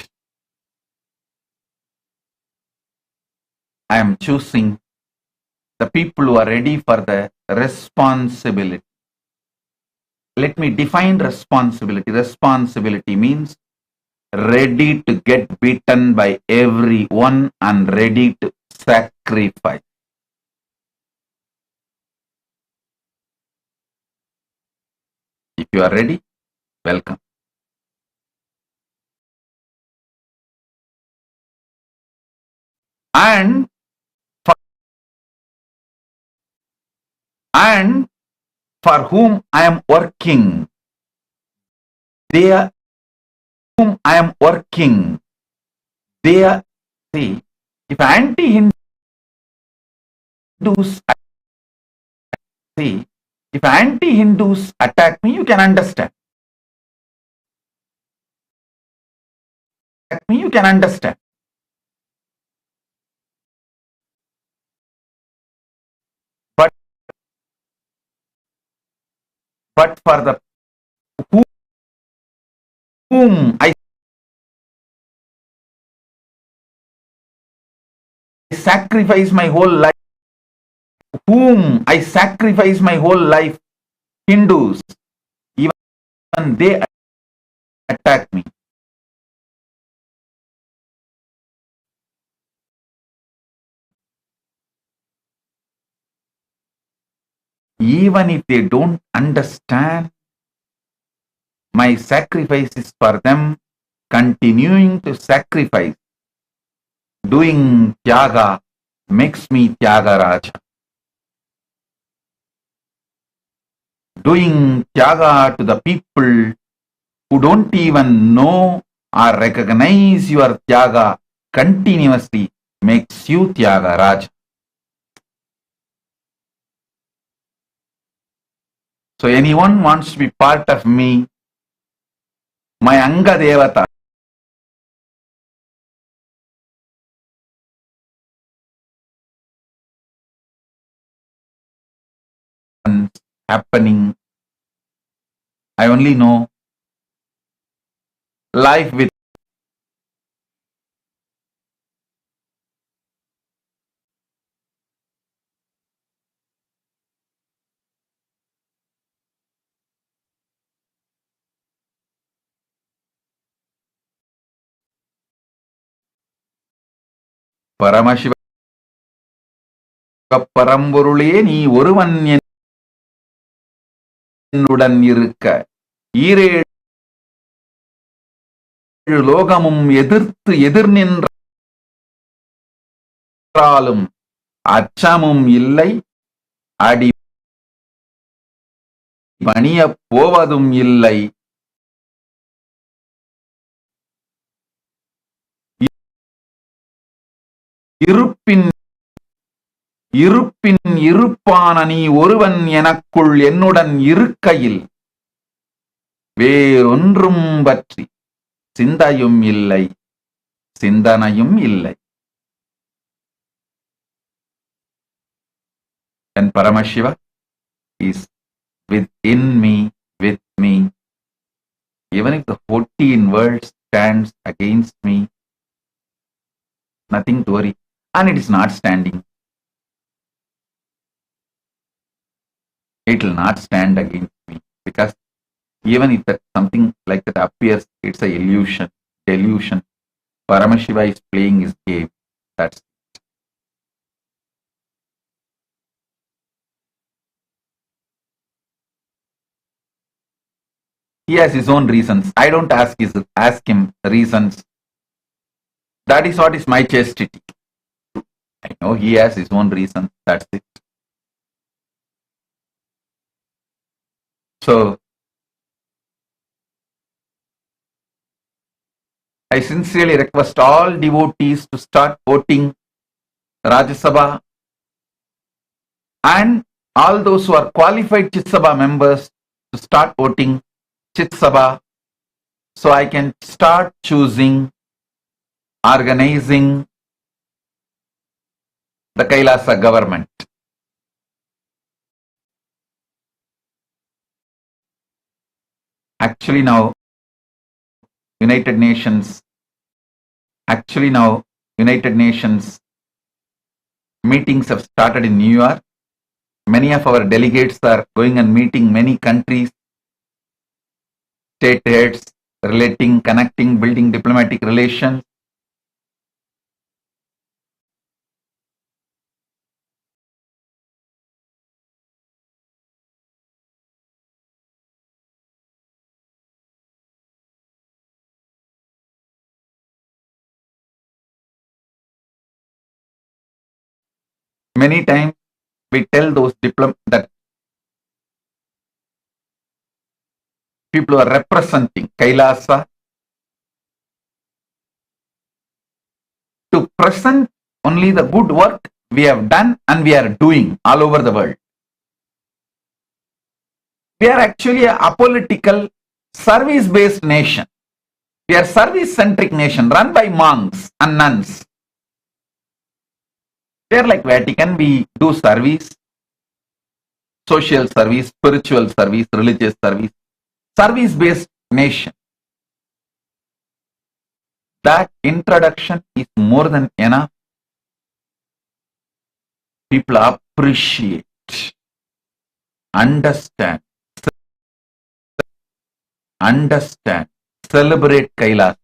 Speaker 7: I am choosing the people who are ready for the responsibility. Let me define responsibility. Responsibility means ready to get beaten by everyone and ready to sacrifice. If you are ready, welcome. And for whom I am working, they are whom I am working, they are, see, if anti-Hindus, see, if anti-Hindus attack me, you can understand. Attack me, you can understand. But for the whom I sacrifice my whole life, whom I sacrifice my whole life, Hindus, even they attack me. Even if they don't understand, my sacrifice is for them, continuing to sacrifice, doing tyaga makes me Tyagaraja. Doing tyaga to the people who don't even know or recognize your tyaga continuously makes you Tyagaraja. So anyone wants to be part of me, my Anga Devata, happening. I only know life with Paramasiva பரம்பொருளே நீ ஒருவன் என்னுடன் இருக்க ஈரேழு லோகமும் எதிர்த்து எதிர் நின்றாலும் அச்சமும் இல்லை, அடி பணியப் போவதும் இல்லை. இருப்பின் இருப்பான நீ ஒருவன் எனக்குள் என்னுடன் இருக்கையில் வேறொன்றும் பற்றி சிந்தையும் இல்லை, சிந்தனையும் இல்லை. And Paramashiva is within me, with me. Even if the 14 world stands against me, nothing to worry. And it is not standing. It will not stand against me, because even if that something like that appears, it's a illusion, delusion. Paramashiva is playing his game. That's it. He has his own reasons. I don't ask him reasons. That is what is my chastity. I know he has his own reasons. That's it. So, I sincerely request all devotees to start voting Rajya Sabha, and all those who are qualified Chit Sabha members to start voting Chit Sabha, so I can start choosing, organizing the Kailasa government. Actually now United Nations meetings have started in New York. Many of our delegates are going and meeting many countries, state heads, relating, connecting, building diplomatic relations. Many times we tell those that people who are representing Kailasa to present only the good work we have done and we are doing all over the world. We are actually a apolitical, service-based nation. We are service-centric nation run by monks and nuns. We are like Vatican. We do service, social service, spiritual service, religious service, service-based nation. That introduction is more than enough People appreciate, understand, celebrate Kailasa.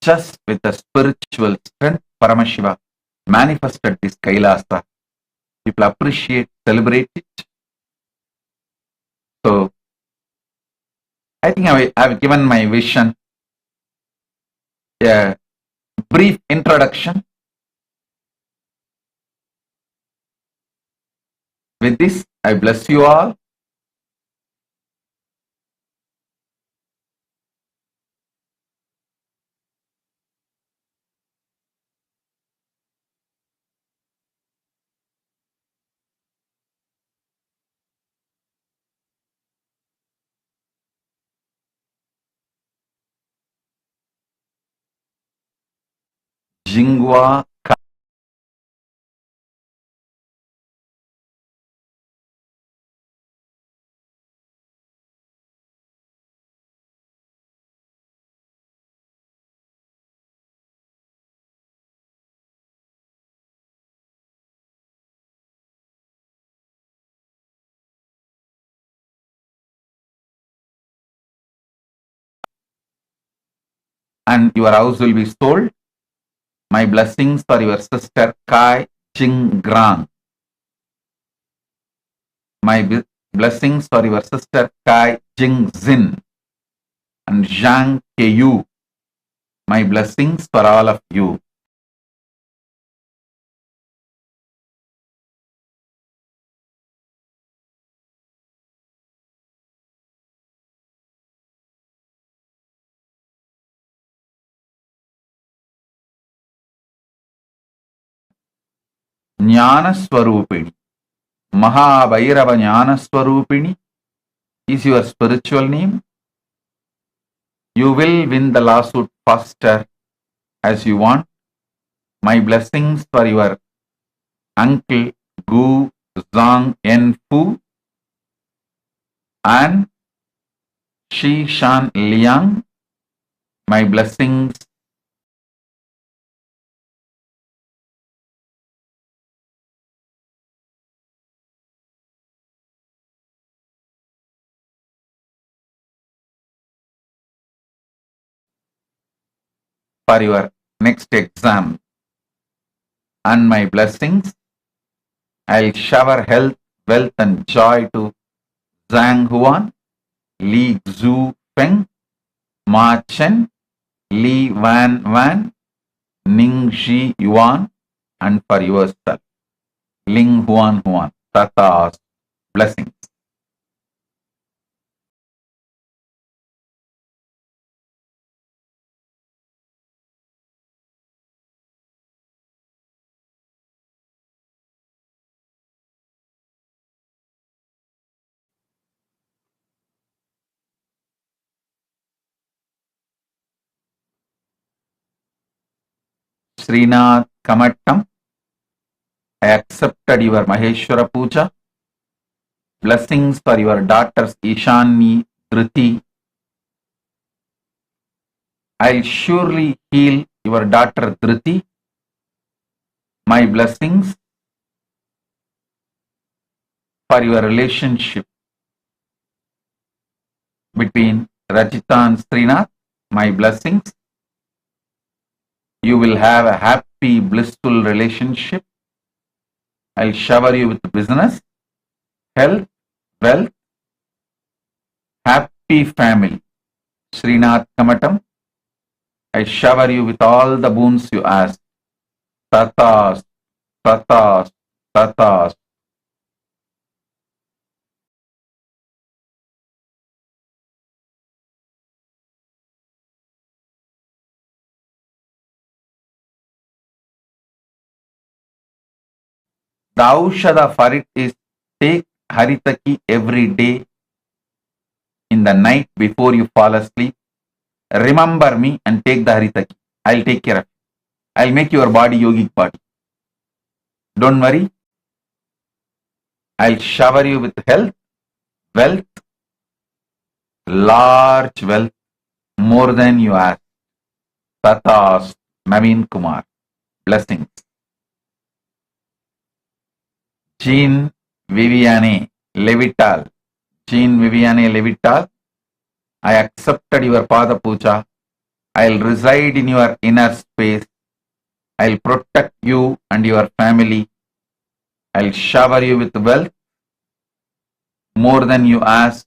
Speaker 7: Just with the spiritual strength, Paramashiva manifested this Kailasa. People appreciate, celebrate it. So, I think I've given my vision a brief introduction. With this, I bless you all. Jingwa and your house will be sold. My blessings for your sister Kai Jing Grang. My blessings for your sister Kai Jing Zin and Zhang Keyu. My blessings for all of you. Jnana Swarupini. Mahabhairava Jnana Swarupini is your spiritual name. You will win the lawsuit faster as you want. My blessings for your uncle Gu Zhang En Fu and Shi Shan Liang. My blessings for your next exam. And my blessings, I'll shower health, wealth and joy to Zhang Huan, Li Zhu Feng, Ma Chen, Li Wan Wan, Ning Shi Yuan, and for yourself, Ling Huan Huan. Tata's blessings. Srinath Kamattam, I accepted your Maheshwara Puja. Blessings for your daughters Ishani, Dhriti. I'll surely heal your daughter Dhriti. My blessings for your relationship between Rajita and Srinath. My blessings. You will have a happy, blissful relationship. I'll shower you with business, health, wealth, happy family. Srinath Kamatam, I shower you with all the boons you ask. Tatas, tatas, tatas. The aushadha for it is take Haritaki every day in the night before you fall asleep. Remember me and take the Haritaki. I'll take care of you. I'll make your body yogic body. Don't worry. I'll shower you with health, wealth, large wealth, more than you ask. Tathast, Naveen Kumar. Blessings. Jean Viviane Levital. Jean Viviane Levital, I accepted your Pada Puja. I'll reside in your inner space. I'll protect you and your family. I'll shower you with wealth. More than you ask,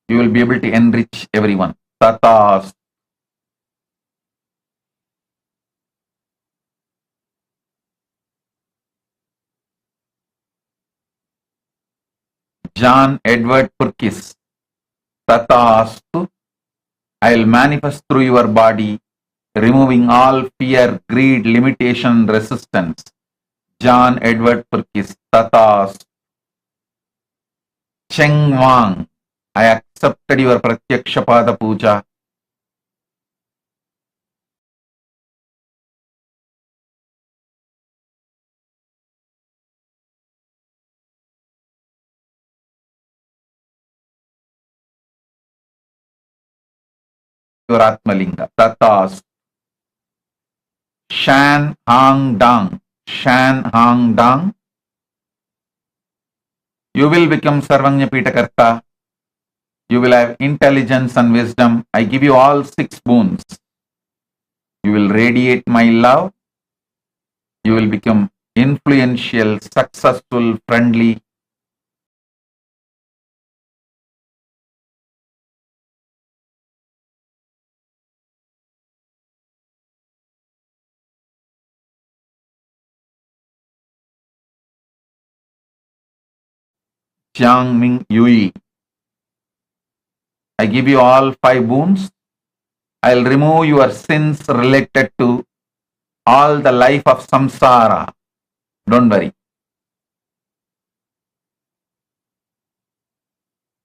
Speaker 7: you will be able to enrich everyone. Tathas. John Edward Purkis. Tathastu. I'll manifest through your body, removing all fear, greed, limitation, resistance. John Edward Purkis. Tathas. Cheng Wang. I accepted your Pratyaksha Pada Puja. Your Atmalinga. Tathas. Shan Hang Dang. Shan Hang Dang. You will become Sarvanya Pitakarta. You will have intelligence and wisdom. I give you all 6 boons. You will radiate my love. You will become influential, successful, friendly. Jiang Ming Yui. I give you all 5 boons. I'll remove your sins related to all the life of samsara. Don't worry.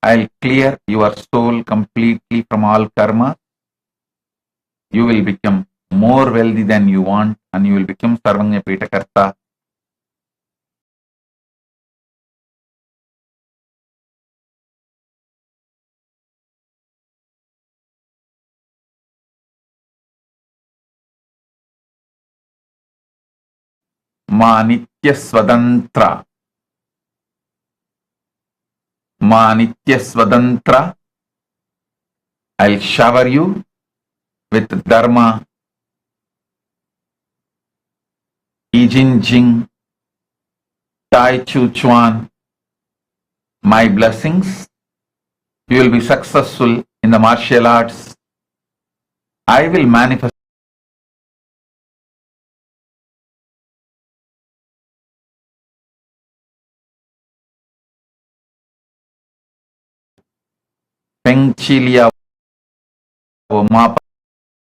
Speaker 7: I'll clear your soul completely from all karma. You will become more wealthy than you want and you will become Sarvanya Pitakarta. Ma Nitya Swatantra. Ma Nitya Swatantra. I'll shower you with Dharma, Ijin Jing, Tai Chu Chuan. My blessings. You will be successful in the martial arts. I will manifest Peng Chilia Oma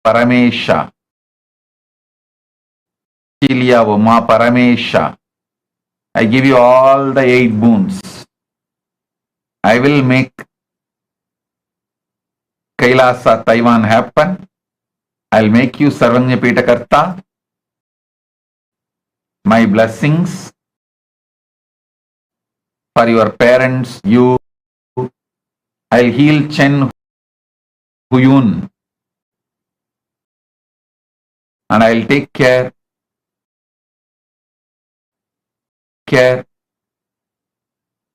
Speaker 7: Paramesha. Chilia Oma Paramesha. I give you all the 8 boons. I will make Kailasa Taiwan happen. I'll make you Sarvanya Pitakarta. My blessings for your parents, you. I'll heal Chen Huyun. And I'll take care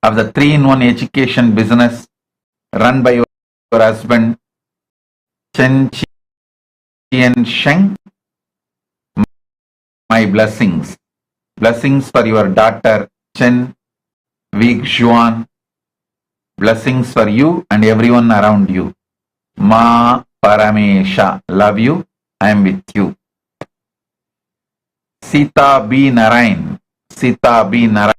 Speaker 7: of the 3-in-1 education business run by your husband, Chen Chien Sheng. My blessings. Blessings for your daughter, Chen Wig Xuan. Blessings for you and everyone around you. Ma Paramesha. Love you. I am with you. Sita B. Narayan. Sita B. Narayan.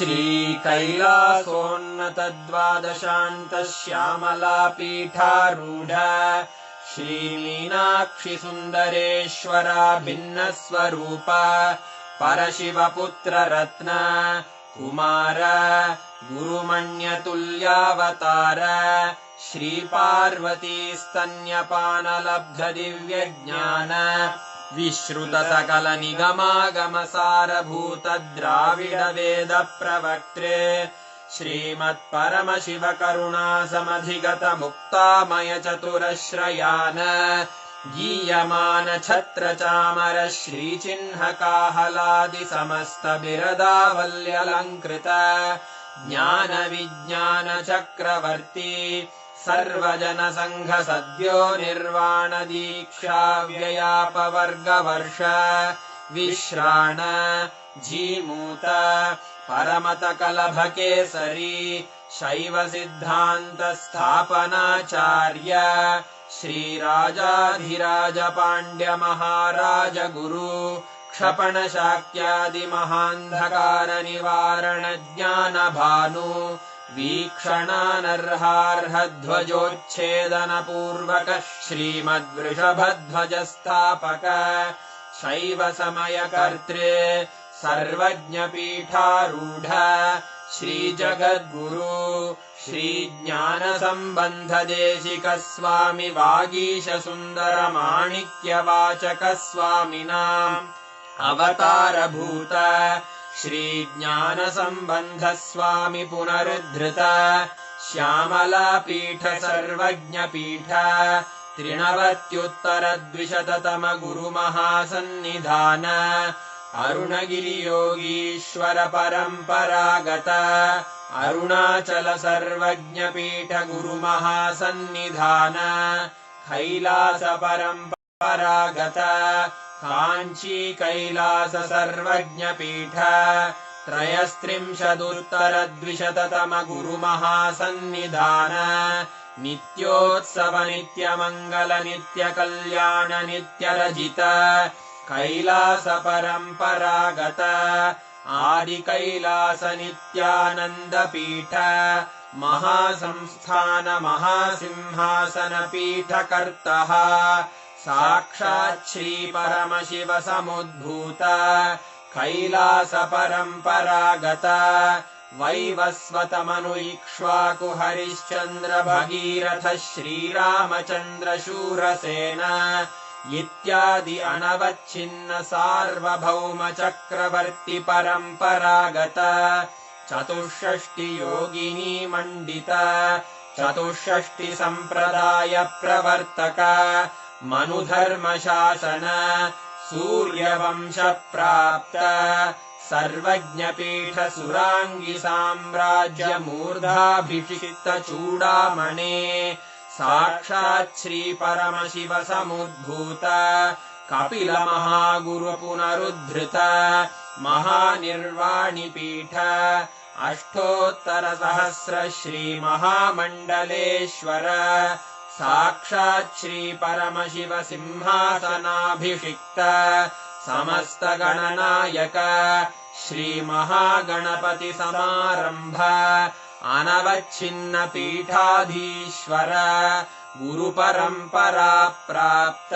Speaker 10: श्रीकैलासोन्नतद्वादशान्तः श्यामलापीठारूढ श्रीमीनाक्षि सुन्दरेश्वरा भिन्नस्वरूप परशिवपुत्ररत्न Kumar गुरुमण्यतुल्यावतार Shri Parvati स्तन्यपानलब्धदिव्यज्ञान विश्रुतसकलनिगमागमसारभूत द्राविडवेद प्रवक्त्रे श्रीमत्परमशिवकरुणासमधिगत मुक्तामय चतुरश्रयान गीयमान छत्रचामर श्रीचिह्नकाहलादि समस्त बिरदावल्यलङ्कृत ज्ञान विज्ञान चक्रवर्ती सर्वजन संघ सद्यो निर्वाण दीक्षा व्ययापवर्गवर्ष विश्राण जीमूत परमत कलभ केसरी शैव सिद्धान्त स्थापनाचार्य श्रीराजाधिराज पाण्ड्य महाराज गुरु क्षपण शाक्यादि महान्धकार निवारण ज्ञान भानु वीक्षणानर्हार्ह ध्वजोच्छेदन पूर्वक श्रीमद्वृषभध्वज स्थापक शैव समय कर्त्रे सर्वज्ञ पीठारूढ श्री जगद्गुरु श्री ज्ञान संबंध देशिक स्वामी वागीश सुंदर माणिक्य वाचक स्वामिनाम् अवतार भूत श्री ज्ञान संबंध स्वामी पुनरुद्धृत श्यामला पीठ सर्वज्ञ पीठ त्रिनवत्युत्तर द्विशततम गुरु महासन्निधान अरुणगिरि योगीश्वर परंपरागत अरुणाचल सर्वज्ञ पीठ गुरु महासन्निधान कैलास परंपरागत कांची कैलास सर्वज्ञ पीठ त्रयस्त्रिंशदुत्तर द्विशततम गुरु महासन्निधान नित्योत्सव नित्य मंगल नित्य कल्याण नित्य रजित कैलास परंपरागत आदि कैलास नित्यानंद पीठ महासंस्थान महासिंहासन पीठ कर्तः साक्षात् श्री परमशिव समुद्भूत कैलास परंपरागत वैवस्वत मनु इक्ष्वाकु हरिश्चंद्र भगीरथ श्रीरामचंद्र शूरसेन इत्यादि अनवच्छिन्न सार्वभौम चक्रवर्ती परंपरागत चतुष्षष्टि योगिनी मंडित चतुष्षष्टि संप्रदाय प्रवर्तक मनुधर्म शासन सूर्यवंश प्राप्त सर्वज्ञ पीठ सुरांगी साम्राज्य मूर्धाभिषिक्त चूड़ामणे साक्षात् श्री परमशिव समुद्भूत कपिल महागुरु पुनरुद्धृत महानिर्वाणि पीठ अष्टोत्तर सहस्र श्री महामंडलेश्वर साक्षात् श्री परमशिव सिंहासनाभिषिक्त समस्त गणनायक श्री महागणपति समारंभ अनवच्छिन्न पीठाधीश्वर गुरु परंपरा प्राप्त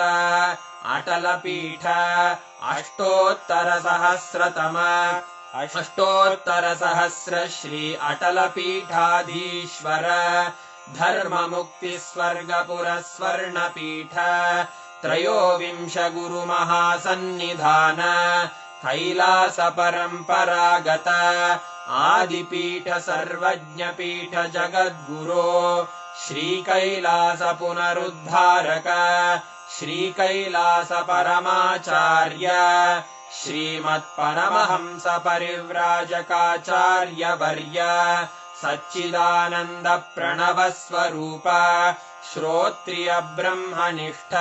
Speaker 10: अटल पीठ अष्टोत्तर सहस्र श्री अटल पीठाधीश्वर धर्म मुक्ति स्वर्गपुर स्वर्ण पीठ त्रयोविंश गुरु महासन्निधान कैलास परंपरागत आदिपीठ सर्वज्ञ पीठ जगद्गुरो श्री कैलास पुनरुद्धारक श्री कैलास परमाचार्य श्रीमत्परमहंस परिव्राजकाचार्य वर्य सच्चिदानंद प्रणव स्वरूप श्रोत्रिय ब्रह्मनिष्ठ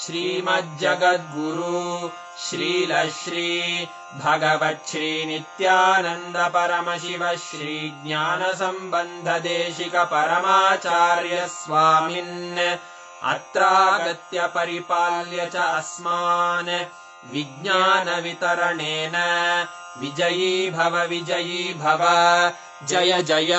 Speaker 10: श्रीमज्जगद्गुरु श्रील श्री भगवत् श्री नित्यानंद परमशिव श्री ज्ञान संबंध देशिक परमाचार्य स्वामिन् अत्रागत्य परिपाल्य च अस्मान् विज्ञान वितरणेन विजयी भव जय जय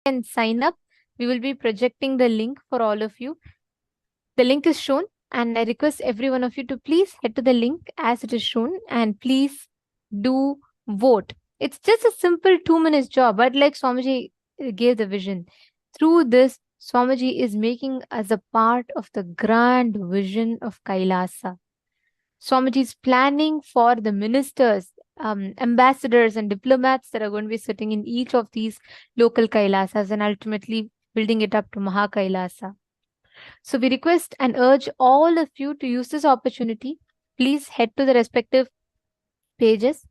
Speaker 1: And sign up. We will be projecting the link for all of you. The link is shown, and I request every one of you to please head to the link as it is shown and please do vote. It's just a simple 2 minutes job, but like Swamiji gave the vision, through this, Swamiji is making us a part of the grand vision of Kailasa. Swamiji is planning for the ministers, ambassadors, and diplomats that are going to be sitting in each of these local Kailasas and ultimately building it up to Maha Kailasa. So we request and urge all of you to use this opportunity. Please head to the respective pages